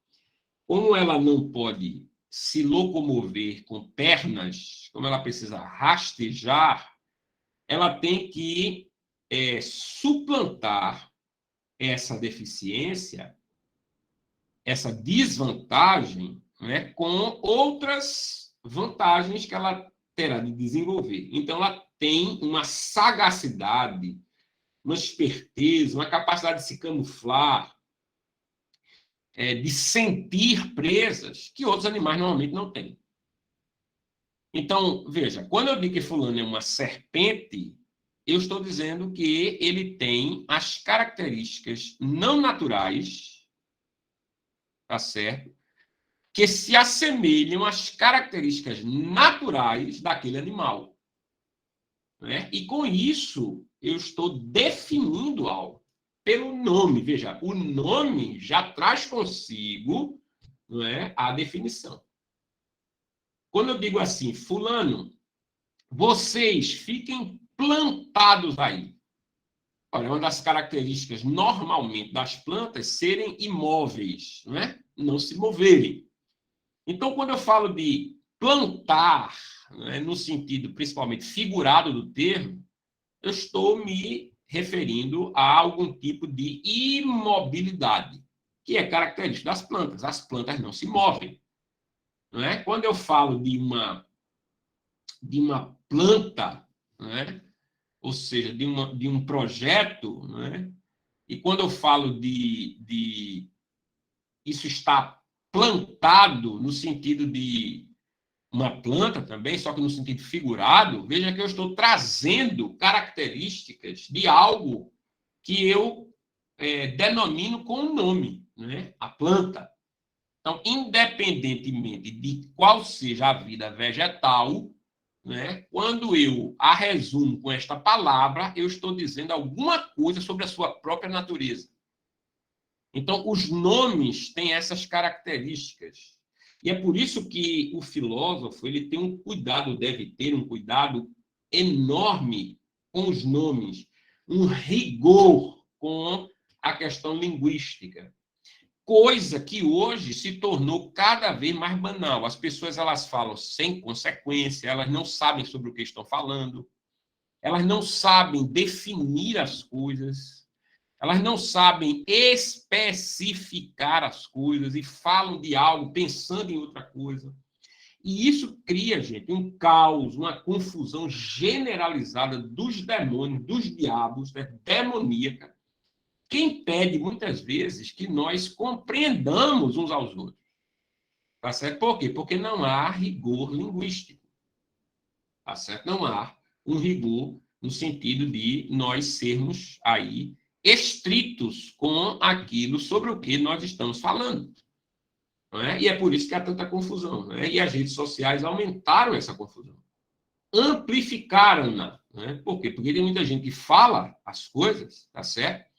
como ela não pode se locomover com pernas, como ela precisa rastejar, ela tem que suplantar essa deficiência, essa desvantagem, né, com outras vantagens que ela terá de desenvolver. Então, ela tem uma sagacidade, uma esperteza, uma capacidade de se camuflar, de sentir presas que outros animais normalmente não têm. Então, veja, quando eu digo que fulano é uma serpente, eu estou dizendo que ele tem as características não naturais, tá certo? Que se assemelham às características naturais daquele animal, né? E com isso, eu estou definindo algo pelo nome. Veja, o nome já traz consigo, não é, a definição. Quando eu digo assim, fulano, vocês fiquem plantados aí. Olha, uma das características normalmente das plantas serem imóveis, não é? Não se moverem. Então, quando eu falo de plantar, né, no sentido principalmente figurado do termo, eu estou me referindo a algum tipo de imobilidade, que é característica das plantas. As plantas não se movem. Não é? Quando eu falo de uma planta, não é? Ou seja, de um projeto, não é? E quando eu falo de isso está plantado no sentido de uma planta também, só que no sentido figurado, veja que eu estou trazendo características de algo que eu denomino com um nome, né? A planta. Então, independentemente de qual seja a vida vegetal, né, quando eu a resumo com esta palavra, eu estou dizendo alguma coisa sobre a sua própria natureza. Então, os nomes têm essas características. E é por isso que o filósofo ele tem um cuidado, deve ter um cuidado enorme com os nomes, um rigor com a questão linguística. Coisa que hoje se tornou cada vez mais banal. As pessoas elas falam sem consequência, elas não sabem sobre o que estão falando, elas não sabem definir as coisas, elas não sabem especificar as coisas e falam de algo pensando em outra coisa. E isso cria, gente, um caos, uma confusão generalizada dos demônios, dos diabos, né, demoníaca, que impede, muitas vezes, que nós compreendamos uns aos outros. Tá certo? Por quê? Porque não há rigor linguístico. Tá certo? Não há um rigor no sentido de nós sermos aí estritos com aquilo sobre o que nós estamos falando. Não é? E é por isso que há tanta confusão. Não é? E as redes sociais aumentaram essa confusão. Amplificaram-na. Né? Por quê? Porque tem muita gente que fala as coisas, tá certo?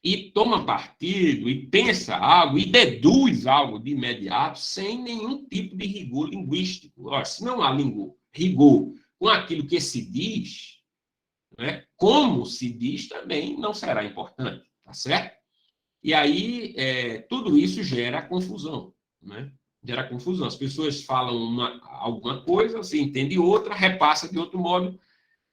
E toma partido, e pensa algo, e deduz algo de imediato, sem nenhum tipo de rigor linguístico. Ora, se não há rigor com aquilo que se diz, né, como se diz também não será importante, tá certo? E aí, tudo isso gera confusão, né? Gera confusão. As pessoas falam alguma coisa, se entende outra, repassa de outro modo,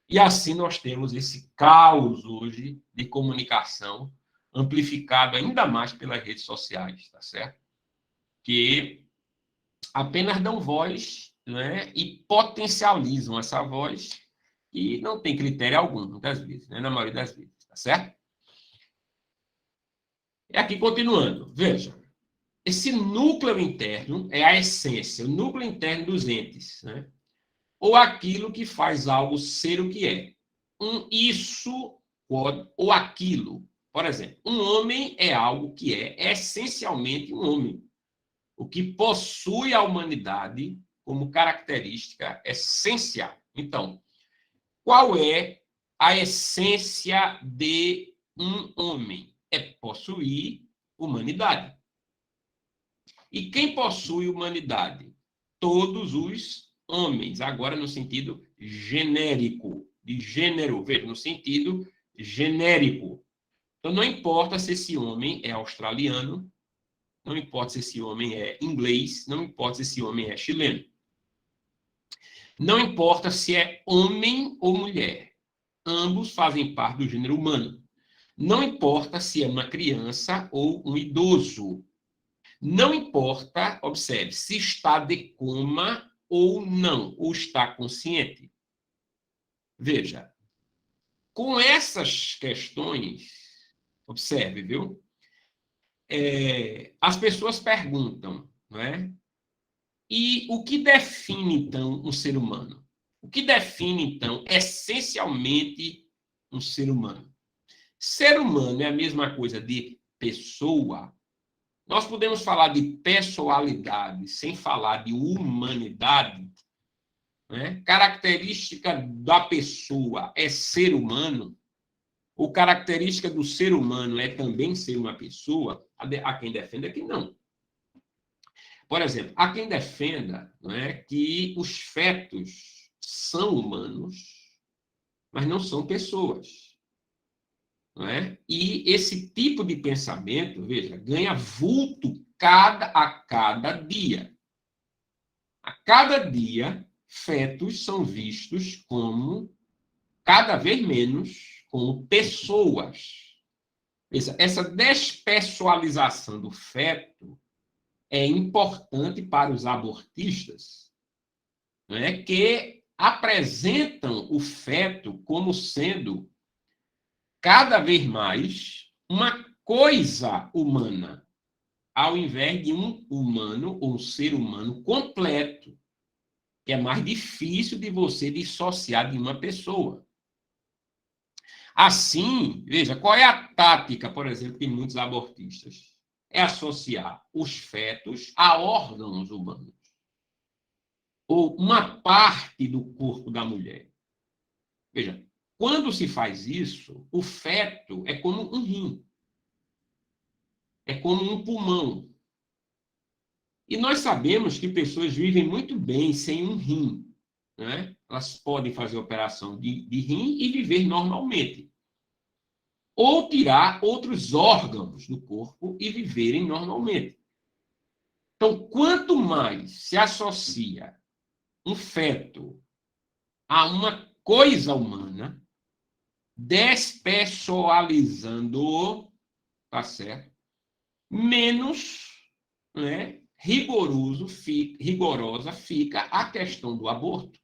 e assim nós temos esse caos hoje de comunicação, amplificado ainda mais pelas redes sociais, tá certo? Que apenas dão voz, né, e potencializam essa voz e não tem critério algum, muitas vezes, né, na maioria das vezes, tá certo? E aqui, continuando, veja, esse núcleo interno é a essência, o núcleo interno dos entes, né? Ou aquilo que faz algo ser o que é. Isso pode, ou aquilo. Por exemplo, um homem é algo que é essencialmente um homem, o que possui a humanidade como característica essencial. Então, qual é a essência de um homem? É possuir humanidade. E quem possui humanidade? Todos os homens, agora no sentido genérico, de gênero, veja, no sentido genérico. Então, não importa se esse homem é australiano, não importa se esse homem é inglês, não importa se esse homem é chileno. Não importa se é homem ou mulher. Ambos fazem parte do gênero humano. Não importa se é uma criança ou um idoso. Não importa, observe, se está de coma ou não, ou está consciente. Veja, com essas questões, observe, viu? As pessoas perguntam, não é? E o que define, então, um ser humano? O que define, então, essencialmente um ser humano? Ser humano é a mesma coisa de pessoa. Nós podemos falar de pessoalidade sem falar de humanidade, né? Característica da pessoa é ser humano, ou característica do ser humano é também ser uma pessoa, há quem defenda que não. Por exemplo, há quem defenda, não é, que os fetos são humanos, mas não são pessoas. Não é? E esse tipo de pensamento, veja, ganha vulto a cada dia. A cada dia, fetos são vistos como, cada vez menos, como pessoas. Essa despessoalização do feto é importante para os abortistas, né, que apresentam o feto como sendo cada vez mais uma coisa humana, ao invés de um humano, ou um ser humano completo, que é mais difícil de você dissociar de uma pessoa. Assim, veja, qual é a tática, por exemplo, de muitos abortistas? É associar os fetos a órgãos humanos, ou uma parte do corpo da mulher. Veja, quando se faz isso, o feto é como um rim, é como um pulmão. E nós sabemos que pessoas vivem muito bem sem um rim, né? Elas podem fazer operação de rim e viver normalmente. Ou tirar outros órgãos do corpo e viverem normalmente. Então, quanto mais se associa um feto a uma coisa humana, despessoalizando-o, tá certo? Menos, né, rigorosa fica a questão do aborto.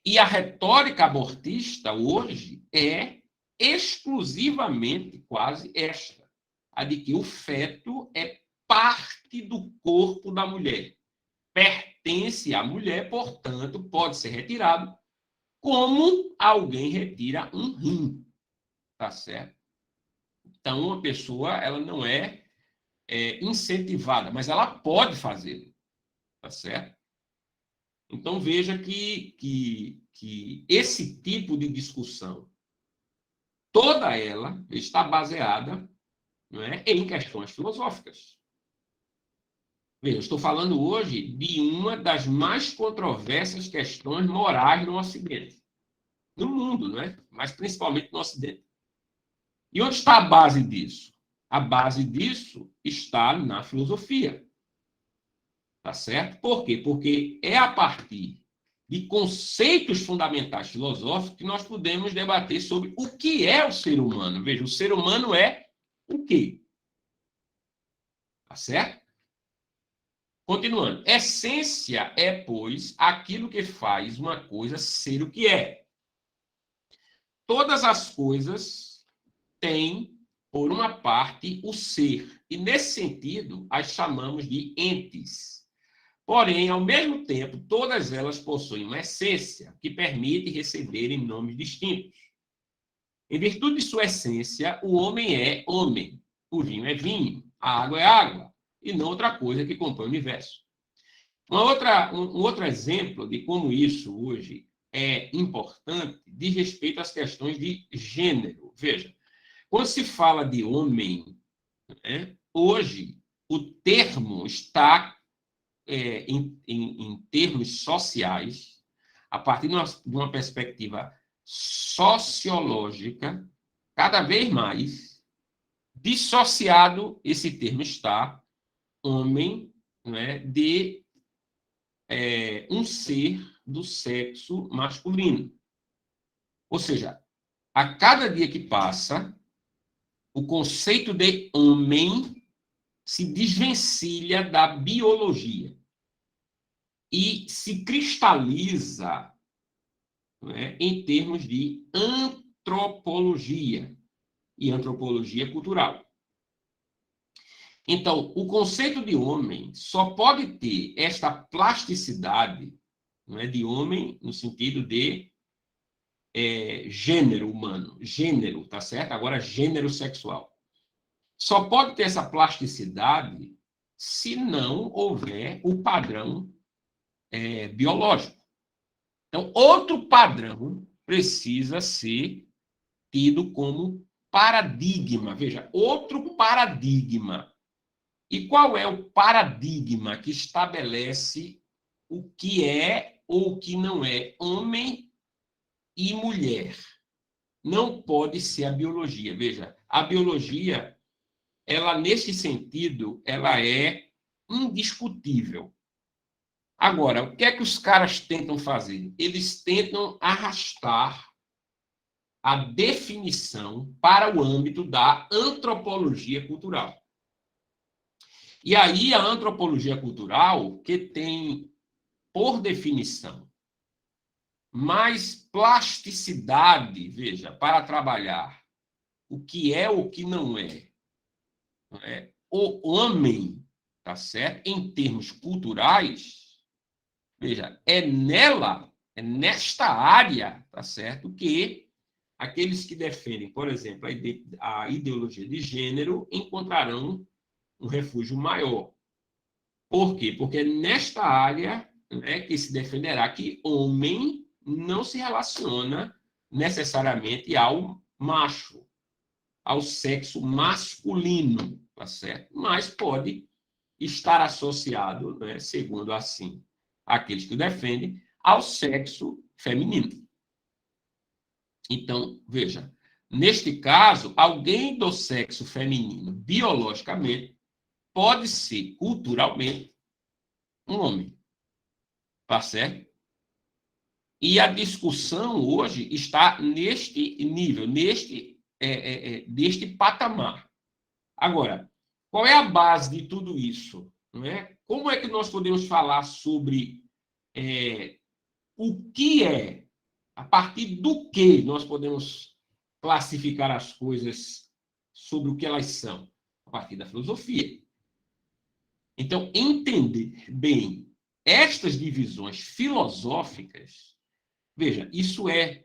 E a retórica abortista hoje é exclusivamente quase esta, a de que o feto é parte do corpo da mulher, pertence à mulher, portanto, pode ser retirado, como alguém retira um rim, tá certo? Então, uma pessoa, ela não é incentivada, mas ela pode fazê-lo, tá certo? Então, veja que esse tipo de discussão, toda ela está baseada, não é, em questões filosóficas. Veja, eu estou falando hoje de uma das mais controversas questões morais no Ocidente. No mundo, não é? Mas principalmente no Ocidente. E onde está a base disso? A base disso está na filosofia. Tá certo? Por quê? Porque é a partir de conceitos fundamentais filosóficos que nós podemos debater sobre o que é o ser humano. Veja, o ser humano é o quê? Tá certo? Continuando. Essência é, pois, aquilo que faz uma coisa ser o que é. Todas as coisas têm, por uma parte, o ser. E, nesse sentido, as chamamos de entes. Porém, ao mesmo tempo, todas elas possuem uma essência que permite receberem nomes distintos. Em virtude de sua essência, o homem é homem, o vinho é vinho, a água é água, e não outra coisa que compõe o universo. Um outro exemplo de como isso hoje é importante diz respeito às questões de gênero. Veja, quando se fala de homem, né, hoje o termo está em termos sociais, a partir de uma perspectiva sociológica, cada vez mais dissociado esse termo está homem, né, de um ser do sexo masculino. Ou seja, a cada dia que passa, o conceito de homem se desvencilha da biologia e se cristaliza, né, em termos de antropologia e antropologia cultural. Então, o conceito de homem só pode ter esta plasticidade, não é, de homem no sentido de gênero humano, gênero, tá certo? Agora, gênero sexual. Só pode ter essa plasticidade se não houver o padrão biológico. Então, outro padrão precisa ser tido como paradigma. Veja, outro paradigma. E qual é o paradigma que estabelece o que é ou o que não é homem e mulher? Não pode ser a biologia. Veja, a biologia, ela nesse sentido, ela é indiscutível. Agora, o que é que os caras tentam fazer? Eles tentam arrastar a definição para o âmbito da antropologia cultural. E aí a antropologia cultural, que tem, por definição, mais plasticidade, veja, para trabalhar o que é ou o que não é. O homem, tá certo? Em termos culturais, veja, é nesta área, tá certo, que aqueles que defendem, por exemplo, a ideologia de gênero encontrarão um refúgio maior. Por quê? Porque é nesta área, né, que se defenderá que homem não se relaciona necessariamente ao macho, ao sexo masculino, tá certo? Mas pode estar associado, né, segundo assim aqueles que o defendem, ao sexo feminino. Então, veja, neste caso, alguém do sexo feminino, biologicamente, pode ser culturalmente um homem, tá certo? E a discussão hoje está neste nível, neste patamar. Agora, qual é a base de tudo isso? Não é? Como é que nós podemos falar sobre o que é, a partir do que nós podemos classificar as coisas sobre o que elas são? A partir da filosofia. Então, entender bem estas divisões filosóficas, veja, isso é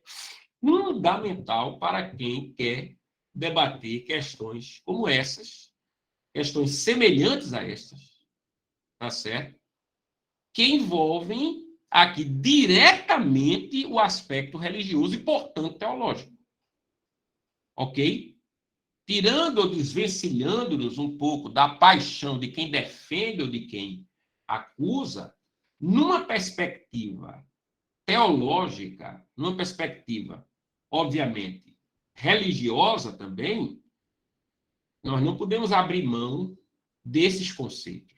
fundamental para quem quer debater questões como essas, questões semelhantes a estas, tá certo? Que envolvem aqui diretamente o aspecto religioso e, portanto, teológico. Ok? Tirando ou desvencilhando-nos um pouco da paixão de quem defende ou de quem acusa, numa perspectiva teológica, numa perspectiva, obviamente, religiosa também, nós não podemos abrir mão desses conceitos.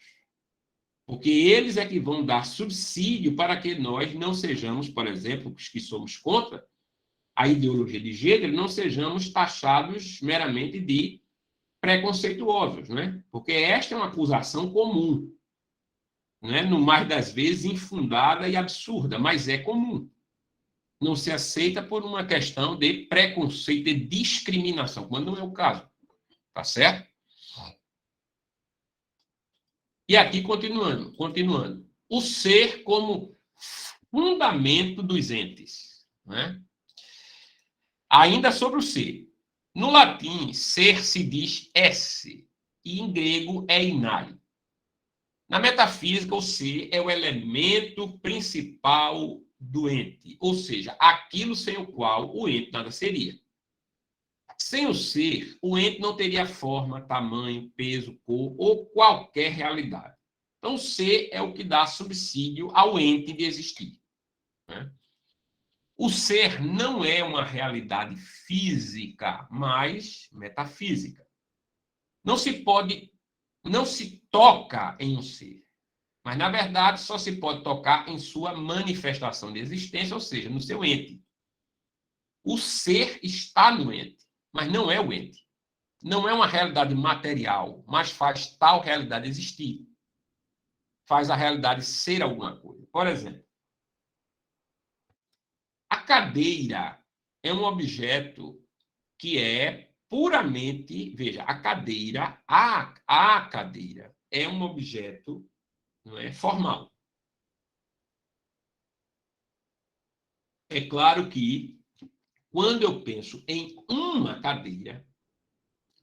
Porque eles é que vão dar subsídio para que nós não sejamos, por exemplo, os que somos contra a ideologia de gênero, não sejamos taxados meramente de preconceituosos, né? Porque esta é uma acusação comum, né? No mais das vezes infundada e absurda, mas é comum. Não se aceita por uma questão de preconceito, de discriminação, quando não é o caso. Tá certo? E aqui, continuando. O ser como fundamento dos entes. Né? Ainda sobre o ser. No latim, ser se diz esse, e em grego é inai. Na metafísica, o ser é o elemento principal do ente, ou seja, aquilo sem o qual o ente nada seria. Sem o ser, o ente não teria forma, tamanho, peso, cor ou qualquer realidade. Então, o ser é o que dá subsídio ao ente de existir. Né? O ser não é uma realidade física, mas metafísica. Não se toca em um ser, mas, na verdade, só se pode tocar em sua manifestação de existência, ou seja, no seu ente. O ser está no ente, mas não é o ente. Não é uma realidade material, mas faz tal realidade existir. Faz a realidade ser alguma coisa. Por exemplo, a cadeira é um objeto que é puramente, veja, a cadeira é um objeto, não é, formal. É claro que quando eu penso em uma cadeira,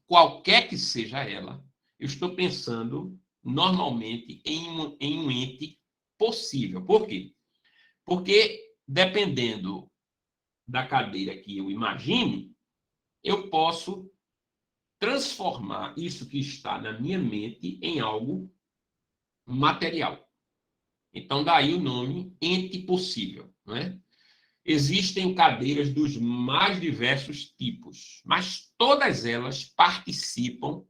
qualquer que seja ela, eu estou pensando normalmente em um ente possível. Por quê? Porque, dependendo da cadeira que eu imagine, eu posso transformar isso que está na minha mente em algo material. Então, daí o nome ente possível. Não é? Existem cadeiras dos mais diversos tipos, mas todas elas participam,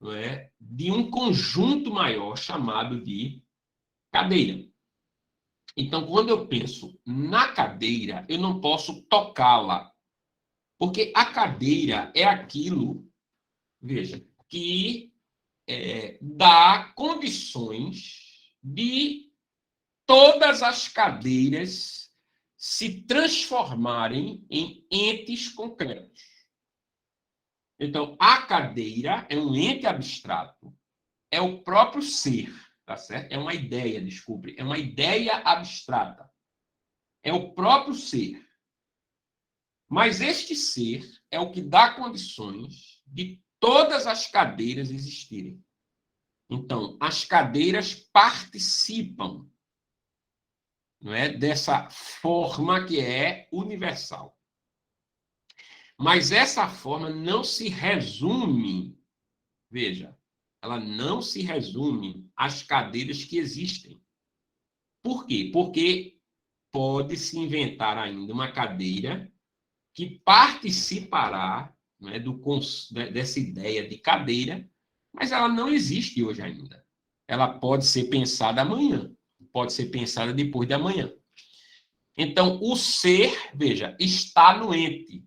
não é, de um conjunto maior chamado de cadeira. Então, quando eu penso na cadeira, eu não posso tocá-la, porque a cadeira é aquilo, veja, que dá condições de todas as cadeiras se transformarem em entes concretos. Então, a cadeira é um ente abstrato, é o próprio ser, tá certo? É uma ideia, desculpe, é uma ideia abstrata. É o próprio ser. Mas este ser é o que dá condições de todas as cadeiras existirem. Então, as cadeiras participam, não é, dessa forma que é universal. Mas essa forma não se resume, veja, ela não se resume às cadeiras que existem. Por quê? Porque pode-se inventar ainda uma cadeira que participará, né, dessa ideia de cadeira, mas ela não existe hoje ainda. Ela pode ser pensada amanhã, pode ser pensada depois de amanhã. Então, o ser, veja, está no ente,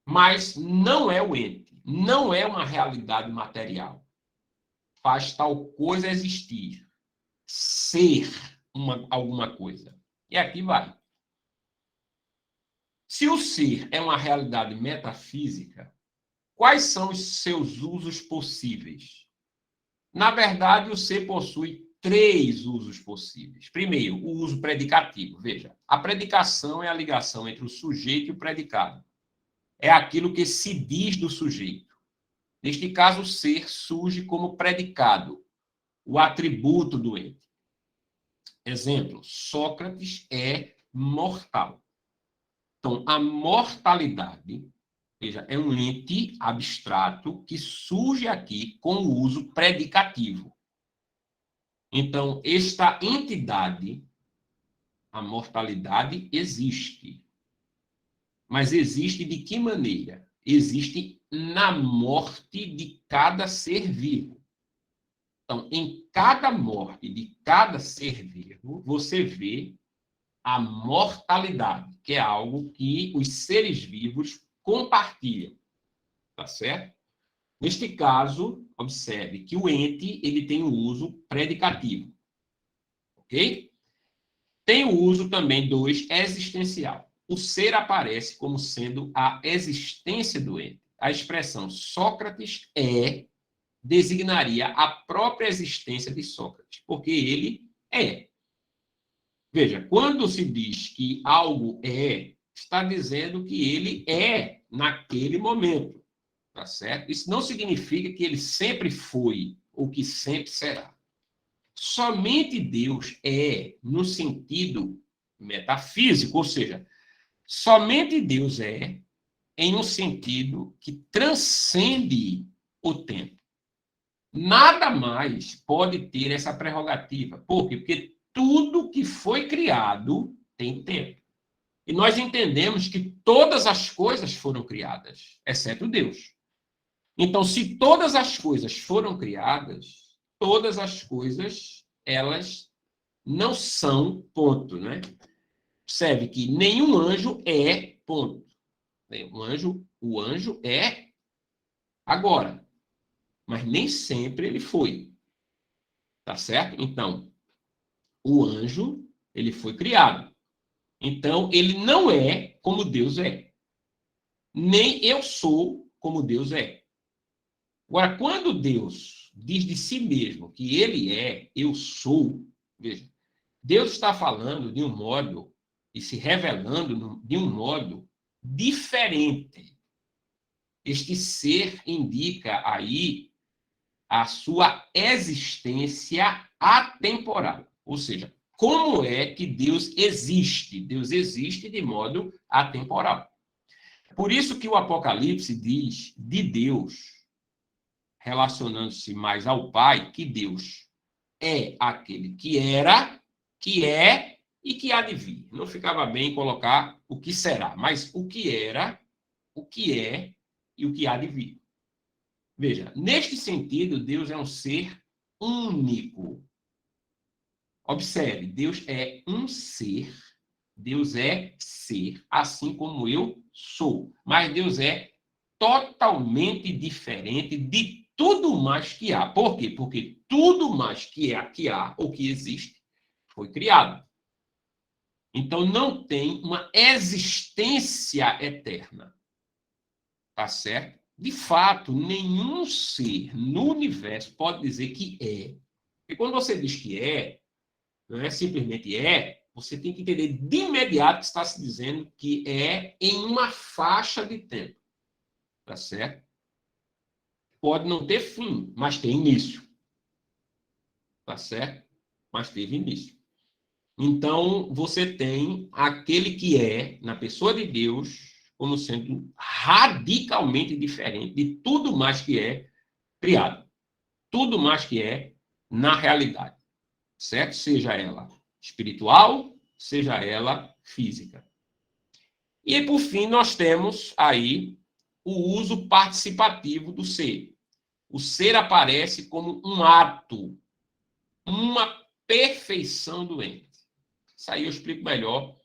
mas não é o ente, não é uma realidade material. Faz tal coisa existir, ser alguma coisa. E aqui vai. Se o ser é uma realidade metafísica, quais são os seus usos possíveis? Na verdade, o ser possui três usos possíveis. Primeiro, o uso predicativo. Veja, a predicação é a ligação entre o sujeito e o predicado. É aquilo que se diz do sujeito. Neste caso, o ser surge como predicado, o atributo do ente. Exemplo, Sócrates é mortal. Então, a mortalidade, veja, é um ente abstrato que surge aqui com o uso predicativo. Então, esta entidade, a mortalidade, existe. Mas existe de que maneira? Existe na morte de cada ser vivo. Então, em cada morte de cada ser vivo, você vê a mortalidade, que é algo que os seres vivos compartilham, tá certo? Neste caso, observe que o ente ele tem o uso predicativo, ok? Tem o uso também existencial. O ser aparece como sendo a existência do ente. A expressão Sócrates designaria a própria existência de Sócrates, porque ele é. Veja, quando se diz que algo está dizendo que ele é naquele momento, tá certo? Isso não significa que ele sempre foi ou que sempre será. Somente Deus é no sentido metafísico, ou seja, somente Deus é em um sentido que transcende o tempo. Nada mais pode ter essa prerrogativa. Por quê? Porque tudo que foi criado tem tempo. E nós entendemos que todas as coisas foram criadas, exceto Deus. Então, se todas as coisas foram criadas, todas as coisas, elas não são ponto, né? Observe que nenhum anjo é ponto. O anjo é agora, mas nem sempre ele foi. Tá certo? Então, o anjo, ele foi criado. Então, ele não é como Deus é. Nem eu sou como Deus é. Agora, quando Deus diz de si mesmo que ele é, eu sou, veja, Deus está falando de um modo e se revelando de um modo diferente. Este ser indica aí a sua existência atemporal. Ou seja, como é que Deus existe? Deus existe de modo atemporal. Por isso que o Apocalipse diz de Deus, relacionando-se mais ao Pai, que Deus é aquele que era, que é e que há de vir. Não ficava bem colocar o que será, mas o que era, o que é e o que há de vir. Veja, neste sentido, Deus é um ser único. Observe, Deus é um ser, Deus é ser, assim como eu sou. Mas Deus é totalmente diferente de tudo mais que há. Por quê? Porque tudo mais que há ou que existe foi criado. Então não tem uma existência eterna. tá certo? De fato, nenhum ser no universo pode dizer que é. E quando você diz que é, não é simplesmente é, você tem que entender de imediato que está se dizendo que é em uma faixa de tempo, tá certo? Pode não ter fim, mas tem início, tá certo? Mas teve início. Então, você tem aquele que é, na pessoa de Deus, como sendo radicalmente diferente de tudo mais que é criado. Tudo mais que é na realidade, certo? Seja ela espiritual, seja ela física. E, por fim, nós temos aí o uso participativo do ser. O ser aparece como um ato, uma perfeição do ente. Isso aí eu explico melhor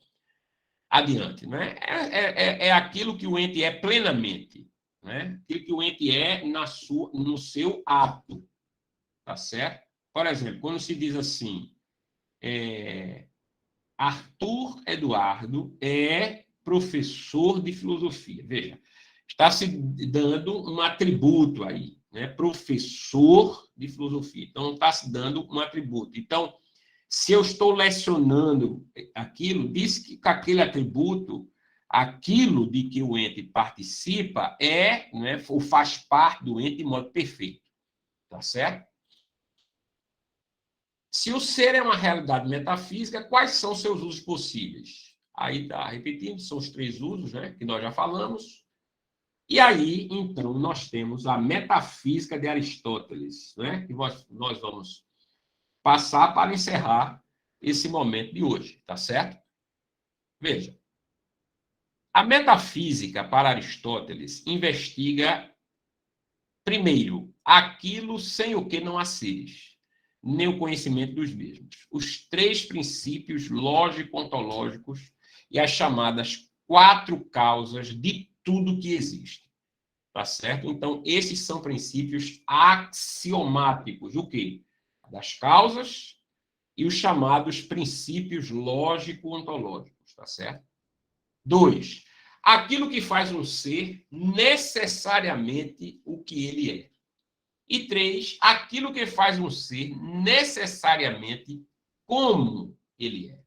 adiante. Né? É aquilo que o ente é plenamente. Né? Aquilo que o ente é no seu ato. Tá certo? Por exemplo, quando se diz assim, Arthur Eduardo é professor de filosofia. Veja, está se dando um atributo aí, né? Professor de filosofia. Então, está se dando um atributo. Então, se eu estou lecionando aquilo, diz que aquele atributo, aquilo de que o ente participa, né, ou faz parte do ente de modo perfeito. Tá certo? Se o ser é uma realidade metafísica, quais são seus usos possíveis? Aí está repetindo, são os 3 usos, né, que nós já falamos. E aí, então, nós temos a metafísica de Aristóteles, né, que nós vamos passar para encerrar esse momento de hoje, tá certo? Veja, a metafísica para Aristóteles investiga, primeiro, aquilo sem o que não há seres, nem o conhecimento dos mesmos. Os 3 princípios lógico-ontológicos e as chamadas 4 causas de tudo que existe. Tá certo? Então, esses são princípios axiomáticos. O quê? Das causas e os chamados princípios lógico-ontológicos. Tá certo? 2. Aquilo que faz um ser necessariamente o que ele é. E 3, aquilo que faz um ser necessariamente como ele é.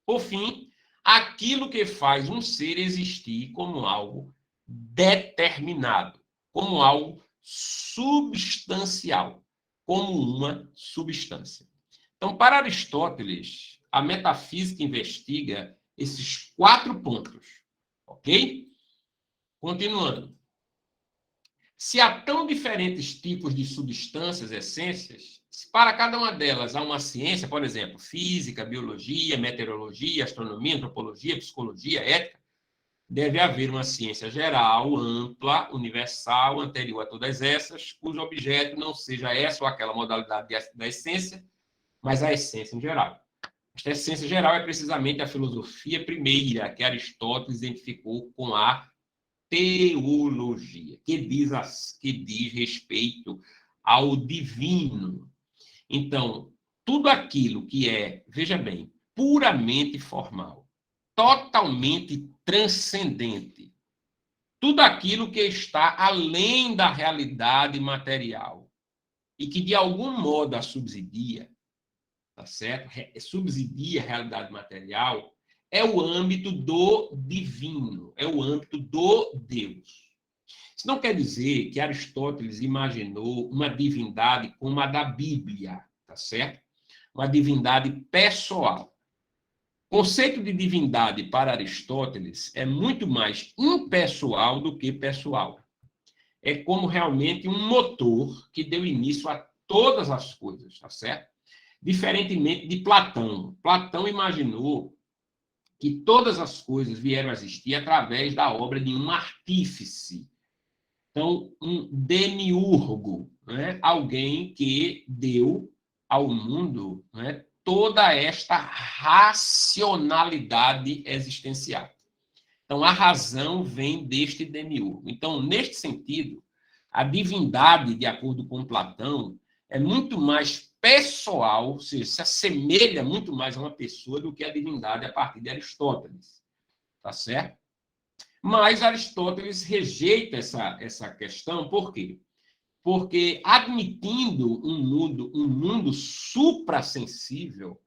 Por fim, aquilo que faz um ser existir como algo determinado, como algo substancial, como uma substância. Então, para Aristóteles, a metafísica investiga esses 4 pontos, ok? Continuando. Se há tão diferentes tipos de substâncias, essências, se para cada uma delas há uma ciência, por exemplo, física, biologia, meteorologia, astronomia, antropologia, psicologia, ética, deve haver uma ciência geral, ampla, universal, anterior a todas essas, cujo objeto não seja essa ou aquela modalidade da essência, mas a essência em geral. Esta essência geral é precisamente a filosofia primeira que Aristóteles identificou com a teologia, que diz respeito ao divino. Então, tudo aquilo que é, veja bem, puramente formal, totalmente transcendente, tudo aquilo que está além da realidade material e que de algum modo a subsidia, tá certo? Subsidia a realidade material, é o âmbito do divino, é o âmbito do Deus. Isso não quer dizer que Aristóteles imaginou uma divindade como a da Bíblia, tá certo? Uma divindade pessoal. O conceito de divindade para Aristóteles é muito mais impessoal do que pessoal. É como realmente um motor que deu início a todas as coisas, tá certo? Diferentemente de Platão. Platão imaginou que todas as coisas vieram a existir através da obra de um artífice. Então, um demiurgo, né? Alguém que deu ao mundo, né, toda esta racionalidade existencial. Então, a razão vem deste demiurgo. Então, neste sentido, a divindade, de acordo com Platão, é muito mais pessoal, ou seja, se assemelha muito mais a uma pessoa do que a divindade a partir de Aristóteles. Tá certo? Mas Aristóteles rejeita essa questão, por quê? Porque admitindo um mundo suprassensível,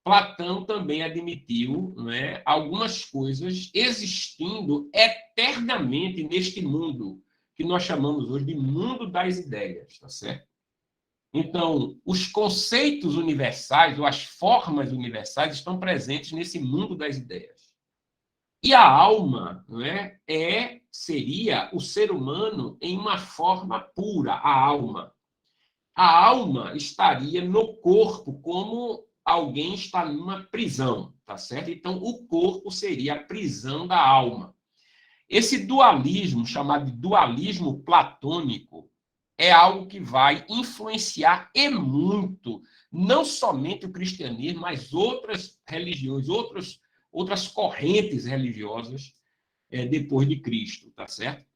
Platão também admitiu, né, algumas coisas existindo eternamente neste mundo, que nós chamamos hoje de mundo das ideias, tá certo? Então, os conceitos universais, ou as formas universais, estão presentes nesse mundo das ideias. E a alma, né, seria o ser humano em uma forma pura, a alma. A alma estaria no corpo como alguém está numa prisão, tá certo? Então, o corpo seria a prisão da alma. Esse dualismo, chamado de dualismo platônico, é algo que vai influenciar e muito, não somente o cristianismo, mas outras religiões, outras correntes religiosas depois de Cristo, tá certo?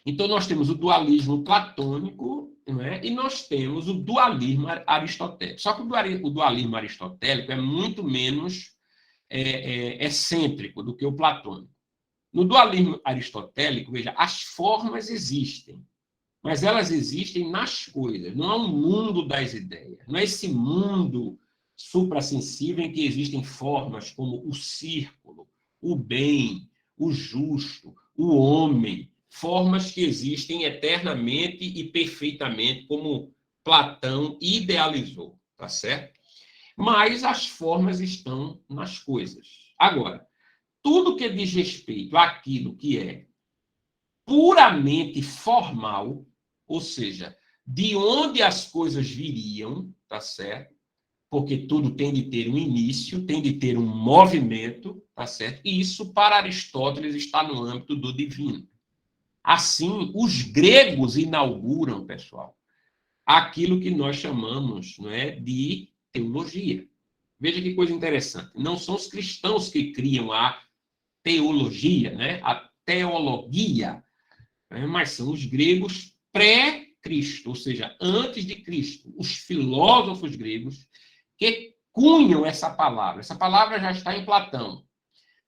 Então, nós temos o dualismo platônico, né? E nós temos o dualismo aristotélico. Só que o dualismo aristotélico é muito menos excêntrico do que o platônico. No dualismo aristotélico, veja, as formas existem, mas elas existem nas coisas. Não é um mundo das ideias. Não é esse mundo suprassensível em que existem formas como o círculo, o bem, o justo, o homem, formas que existem eternamente e perfeitamente, como Platão idealizou, tá certo? Mas as formas estão nas coisas. Agora, tudo que diz respeito àquilo que é puramente formal, ou seja, de onde as coisas viriam, tá certo? Porque tudo tem de ter um início, tem de ter um movimento, tá certo? E isso, para Aristóteles, está no âmbito do divino. Assim, os gregos inauguram, pessoal, aquilo que nós chamamos, não é, de teologia. Veja que coisa interessante. Não são os cristãos que criam a teologia, né? A teologia, né? Mas são os gregos pré-Cristo, ou seja, antes de Cristo, os filósofos gregos que cunham essa palavra. Essa palavra já está em Platão,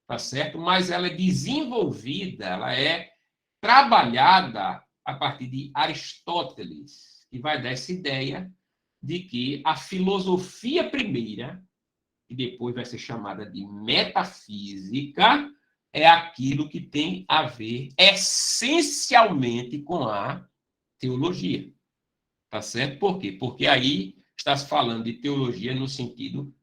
tá certo? Mas ela é desenvolvida, ela é trabalhada a partir de Aristóteles, que vai dar essa ideia de que a filosofia primeira, que depois vai ser chamada de metafísica, é aquilo que tem a ver essencialmente com a teologia. Tá certo? Por quê? Porque aí está se falando de teologia no sentido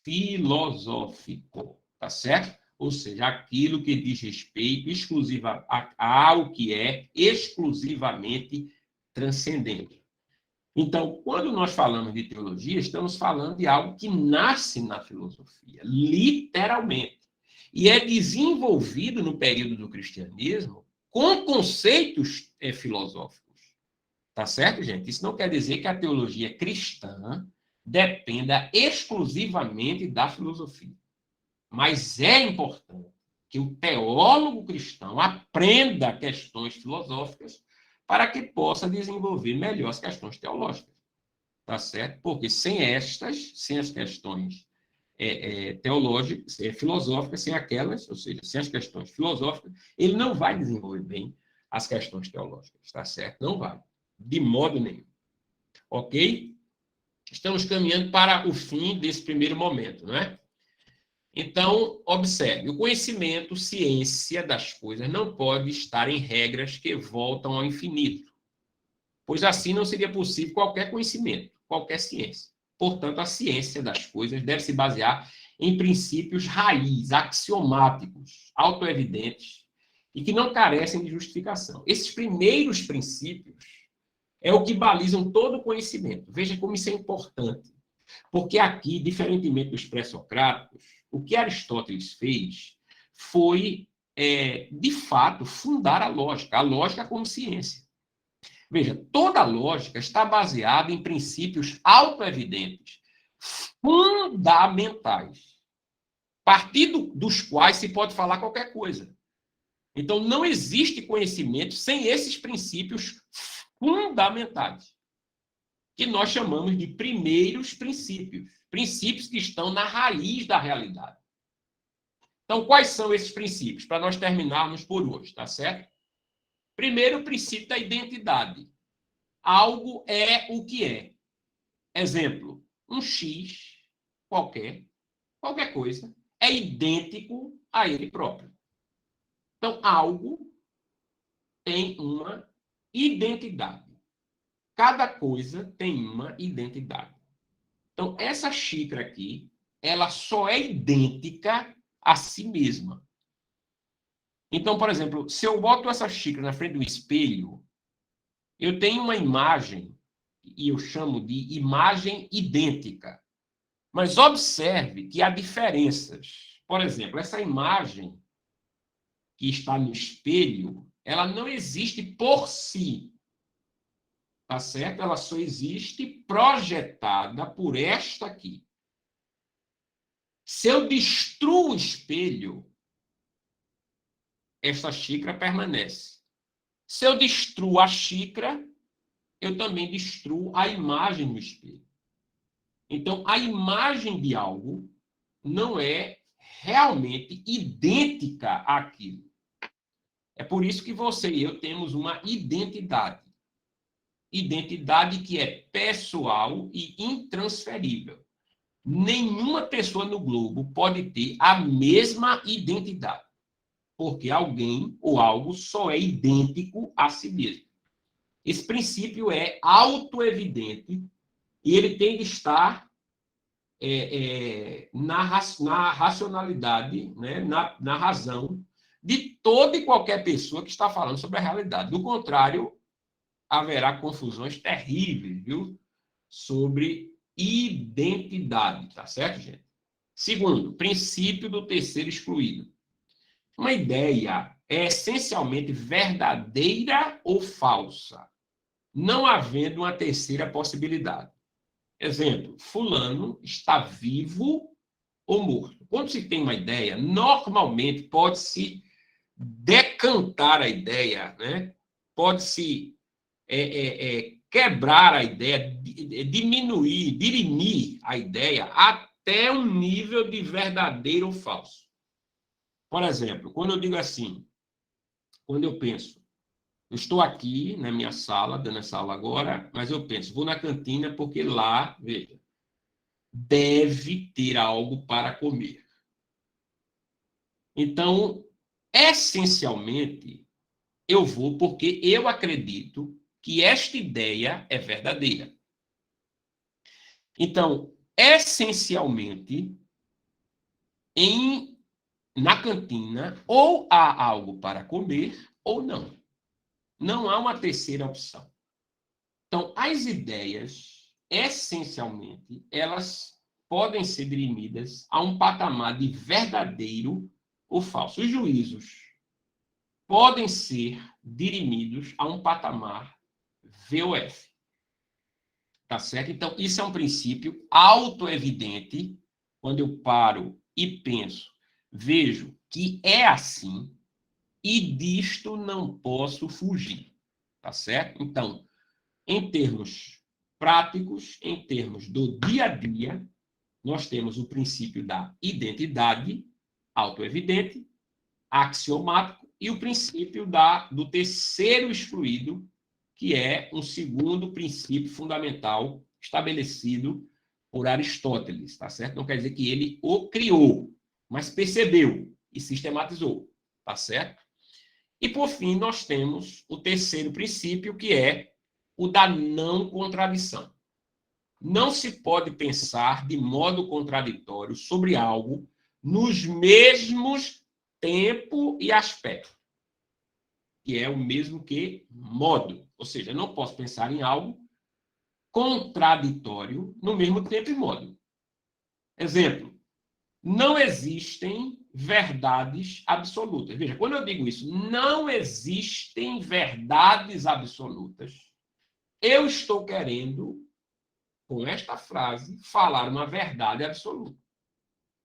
filosófico, tá certo? Ou seja, aquilo que diz respeito exclusiva ao que é exclusivamente transcendente. Então, quando nós falamos de teologia, estamos falando de algo que nasce na filosofia, literalmente. E é desenvolvido no período do cristianismo com conceitos filosóficos. Tá certo, gente? Isso não quer dizer que a teologia cristã dependa exclusivamente da filosofia. Mas é importante que o teólogo cristão aprenda questões filosóficas para que possa desenvolver melhor as questões teológicas. Tá certo? Porque sem as questões teológicas, filosóficas, sem aquelas, ou seja, sem as questões filosóficas, ele não vai desenvolver bem as questões teológicas, tá certo? Não vai, de modo nenhum. Ok? Estamos caminhando para o fim desse primeiro momento, não é? Então, observe, o conhecimento, ciência das coisas, não pode estar em regras que voltam ao infinito, pois assim não seria possível qualquer conhecimento, qualquer ciência. Portanto, a ciência das coisas deve se basear em princípios raiz, axiomáticos, autoevidentes, e que não carecem de justificação. Esses primeiros princípios é o que balizam todo o conhecimento. Veja como isso é importante. Porque aqui, diferentemente dos pré-socráticos, o que Aristóteles fez foi, de fato, fundar a lógica como ciência. Veja, toda lógica está baseada em princípios autoevidentes, fundamentais, a partir dos quais se pode falar qualquer coisa. Então, não existe conhecimento sem esses princípios fundamentais, que nós chamamos de primeiros princípios, princípios que estão na raiz da realidade. Então, quais são esses princípios? Para nós terminarmos por hoje, tá certo? Primeiro, o princípio da identidade. Algo é o que é. Exemplo, um X qualquer coisa, é idêntico a ele próprio. Então, algo tem uma identidade. Cada coisa tem uma identidade. Então, essa xícara aqui, ela só é idêntica a si mesma. Então, por exemplo, se eu boto essa xícara na frente do espelho, eu tenho uma imagem, e eu chamo de imagem idêntica. Mas observe que há diferenças. Por exemplo, essa imagem que está no espelho, ela não existe por si. Tá certo? Ela só existe projetada por esta aqui. Se eu destruo o espelho, esta xícara permanece. Se eu destruo a xícara, eu também destruo a imagem no espelho. Então, a imagem de algo não é realmente idêntica àquilo. É por isso que você e eu temos uma identidade. Identidade que é pessoal e intransferível. Nenhuma pessoa no globo pode ter a mesma identidade, porque alguém ou algo só é idêntico a si mesmo. Esse princípio é autoevidente e ele tem que estar na racionalidade, né? na razão de toda e qualquer pessoa que está falando sobre a realidade. Do contrário, haverá confusões terríveis, viu? Sobre identidade, tá certo, gente? Segundo, princípio do terceiro excluído. Uma ideia é essencialmente verdadeira ou falsa, não havendo uma terceira possibilidade. Exemplo, fulano está vivo ou morto. Quando se tem uma ideia, normalmente pode-se decantar a ideia, né? Pode-se quebrar a ideia, diminuir, dirimir a ideia até um nível de verdadeiro ou falso. Por exemplo, quando eu digo assim, quando eu penso, eu estou aqui na minha sala, dando essa aula agora, mas eu penso, vou na cantina porque lá, veja, deve ter algo para comer. Então, essencialmente, eu vou porque eu acredito que esta ideia é verdadeira. Então, essencialmente, na cantina, ou há algo para comer, ou não. Não há uma terceira opção. Então, as ideias, essencialmente, elas podem ser dirimidas a um patamar de verdadeiro ou falso. Os juízos podem ser dirimidos a um patamar VOF. Tá certo? Então, isso é um princípio autoevidente. Quando eu paro e penso, vejo que é assim e disto não posso fugir. Tá certo? Então, em termos práticos, em termos do dia a dia, nós temos o princípio da identidade autoevidente, axiomático, e o princípio do terceiro excluído, que é um segundo princípio fundamental estabelecido por Aristóteles, tá certo? Não quer dizer que ele o criou, mas percebeu e sistematizou, tá certo? E, por fim, nós temos o terceiro princípio, que é o da não contradição. Não se pode pensar de modo contraditório sobre algo nos mesmos tempo e aspecto, que é o mesmo que modo. Ou seja, eu não posso pensar em algo contraditório no mesmo tempo e modo. Exemplo, não existem verdades absolutas. Veja, quando eu digo isso, não existem verdades absolutas, eu estou querendo, com esta frase, falar uma verdade absoluta.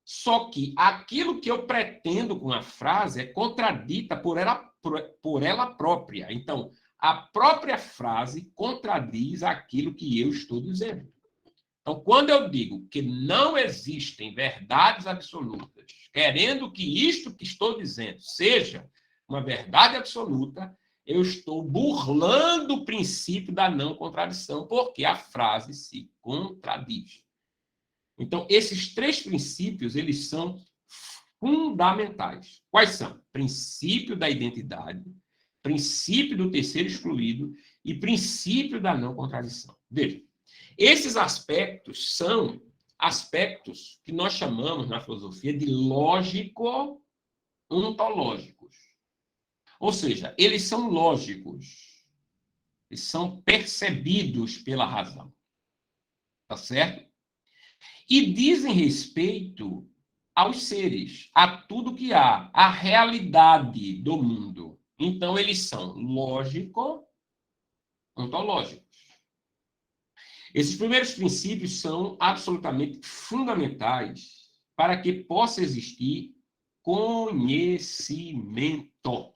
Só que aquilo que eu pretendo com a frase é contradita por ela própria. Então, a própria frase contradiz aquilo que eu estou dizendo. Então, quando eu digo que não existem verdades absolutas, querendo que isto que estou dizendo seja uma verdade absoluta, eu estou burlando o princípio da não contradição, porque a frase se contradiz. Então, esses três princípios, eles são fundamentais. Quais são? Princípio da identidade, princípio do terceiro excluído e princípio da não contradição. Veja, esses aspectos são aspectos que nós chamamos na filosofia de lógico-ontológicos. Ou seja, eles são lógicos, eles são percebidos pela razão. Tá certo? E dizem respeito aos seres, a tudo que há, à realidade do mundo. Então, eles são lógico-ontológicos. Esses primeiros princípios são absolutamente fundamentais para que possa existir conhecimento,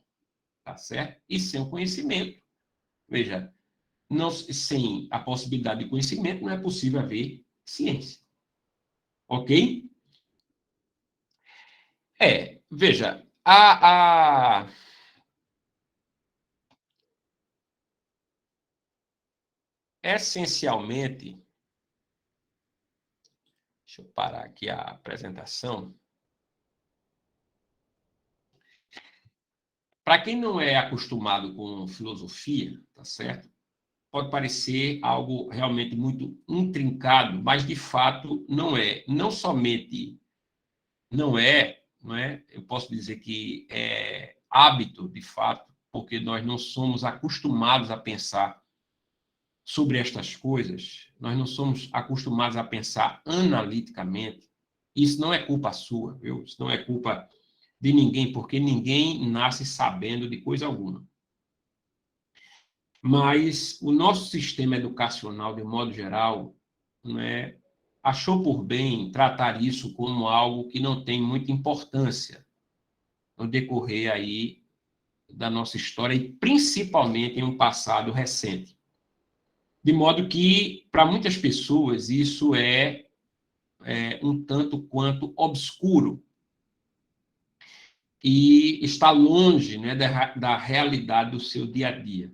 tá certo? E sem o conhecimento, veja, não, sem a possibilidade de conhecimento, não é possível haver ciência. Ok? Veja, essencialmente, deixa eu parar aqui a apresentação. Para quem não é acostumado com filosofia, tá certo? Pode parecer algo realmente muito intrincado, mas de fato não é. Não somente não é, eu posso dizer que é hábito, de fato, porque nós não somos acostumados a pensar sobre estas coisas, nós não somos acostumados a pensar analiticamente. Isso não é culpa sua, viu? Isso não é culpa de ninguém, porque ninguém nasce sabendo de coisa alguma. Mas o nosso sistema educacional, de modo geral, achou por bem tratar isso como algo que não tem muita importância no decorrer aí da nossa história e principalmente em um passado recente. De modo que, para muitas pessoas, isso é um tanto quanto obscuro e está longe, da realidade do seu dia a dia.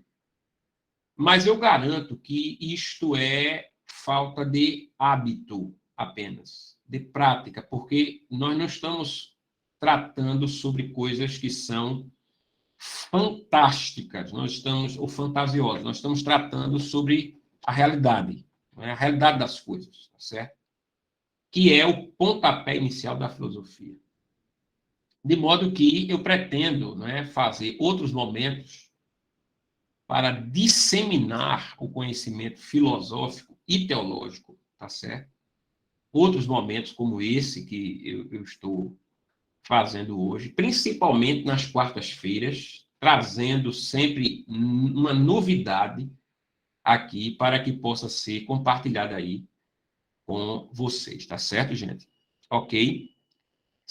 Mas eu garanto que isto é falta de hábito apenas, de prática, porque nós não estamos tratando sobre coisas que são fantásticas, ou fantasiosas, nós estamos tratando sobre a realidade, a realidade das coisas, tá certo? Que é o pontapé inicial da filosofia. De modo que eu pretendo fazer outros momentos para disseminar o conhecimento filosófico e teológico, tá certo? Outros momentos como esse que eu estou fazendo hoje, principalmente nas quartas-feiras, trazendo sempre uma novidade aqui para que possa ser compartilhada aí com vocês, tá certo, gente? Ok?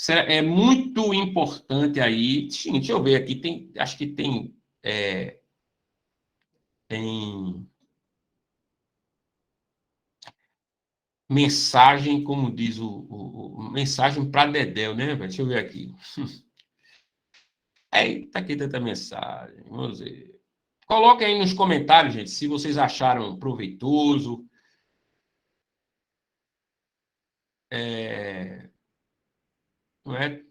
É muito importante aí. Deixa eu ver aqui, acho que tem mensagem, como diz mensagem para Dedéu, né, velho? Deixa eu ver aqui. Eita, aqui tanta mensagem. Vamos ver. Coloquem aí nos comentários, gente, se vocês acharam proveitoso. Não é?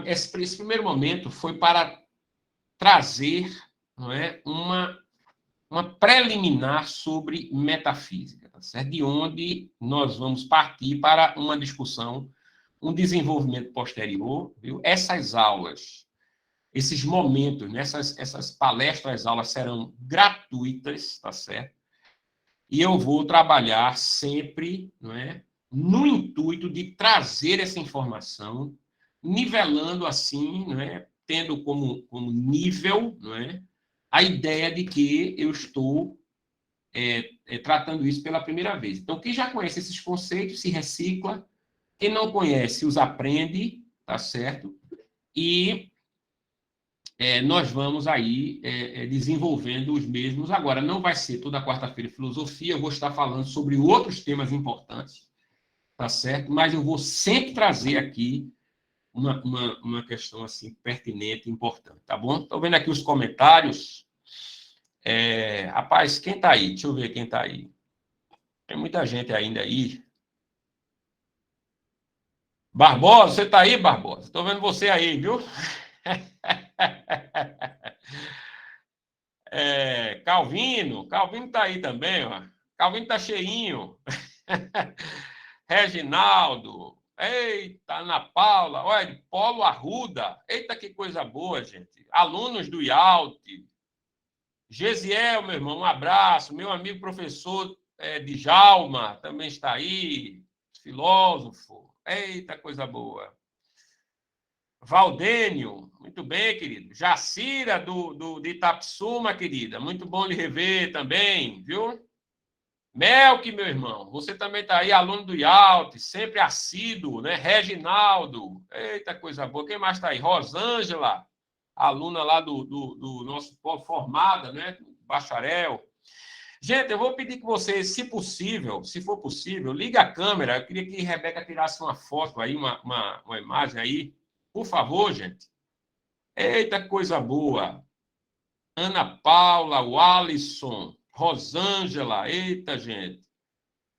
Esse primeiro momento foi para trazer uma preliminar sobre metafísica, tá certo? De onde nós vamos partir para uma discussão, um desenvolvimento posterior. Viu? Essas aulas, esses momentos, essas palestras, aulas serão gratuitas, tá certo? E eu vou trabalhar sempre no intuito de trazer essa informação, nivelando assim, tendo como nível a ideia de que eu estou tratando isso pela primeira vez. Então, quem já conhece esses conceitos se recicla, quem não conhece os aprende, tá certo? E nós vamos aí desenvolvendo os mesmos. Agora, não vai ser toda quarta-feira filosofia, eu vou estar falando sobre outros temas importantes, tá certo? Mas eu vou sempre trazer aqui uma questão assim pertinente, importante, tá bom? Estou vendo aqui os comentários. Rapaz, quem está aí? Deixa eu ver quem está aí. Tem muita gente ainda aí. Barbosa, você está aí, Barbosa? Estou vendo você aí, viu? Calvino está aí também, ó. Calvino está cheinho. Reginaldo. Eita, Ana Paula. Olha, Paulo Arruda. Eita, que coisa boa, gente. Alunos do IALT. Gesiel, meu irmão, um abraço. Meu amigo professor Djalma também está aí. Filósofo. Eita, coisa boa. Valdênio, muito bem, querido. Jacira, de Itapsuma, querida. Muito bom lhe rever também, viu? Melk, meu irmão, você também está aí, aluno do IALT, sempre assíduo, né? Reginaldo, eita, coisa boa. Quem mais está aí? Rosângela, aluna lá do nosso formada, né? Bacharel. Gente, eu vou pedir que vocês, se possível, se for possível, ligue a câmera. Eu queria que a Rebeca tirasse uma foto aí, uma imagem aí. Por favor, gente. Eita, coisa boa. Ana Paula, o Alisson, Rosângela, eita, gente.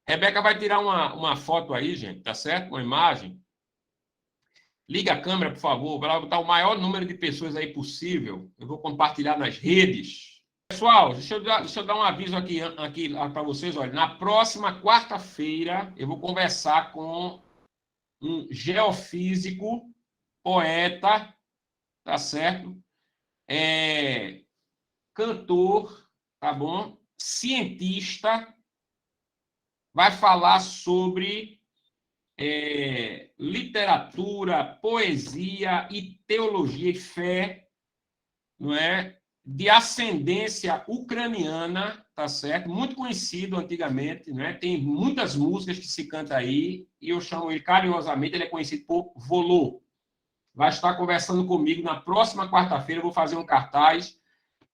Rebeca vai tirar uma foto aí, gente, tá certo? Uma imagem. Liga a câmera, por favor, para botar o maior número de pessoas aí possível. Eu vou compartilhar nas redes. Pessoal, deixa eu dar um aviso aqui para vocês. Olha, na próxima quarta-feira, eu vou conversar com um geofísico, poeta, tá certo? Cantor, tá bom? Cientista, vai falar sobre literatura, poesia e teologia e fé, não é? De ascendência ucraniana, tá certo? Muito conhecido antigamente, né? Tem muitas músicas que se canta aí, e eu chamo ele carinhosamente, ele é conhecido por Volô. Vai estar conversando comigo na próxima quarta-feira, eu vou fazer um cartaz,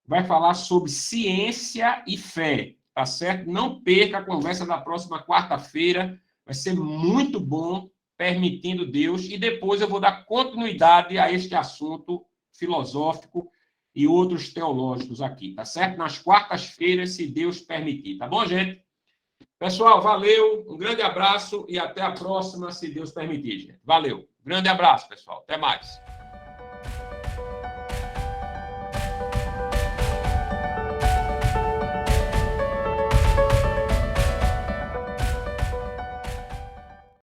vai falar sobre ciência e fé, tá certo? Não perca a conversa da próxima quarta-feira, vai ser muito bom, permitindo Deus, e depois eu vou dar continuidade a este assunto filosófico e outros teológicos aqui, tá certo? Nas quartas-feiras, se Deus permitir, tá bom, gente? Pessoal, valeu, um grande abraço e até a próxima, se Deus permitir, gente. Valeu, grande abraço, pessoal, até mais.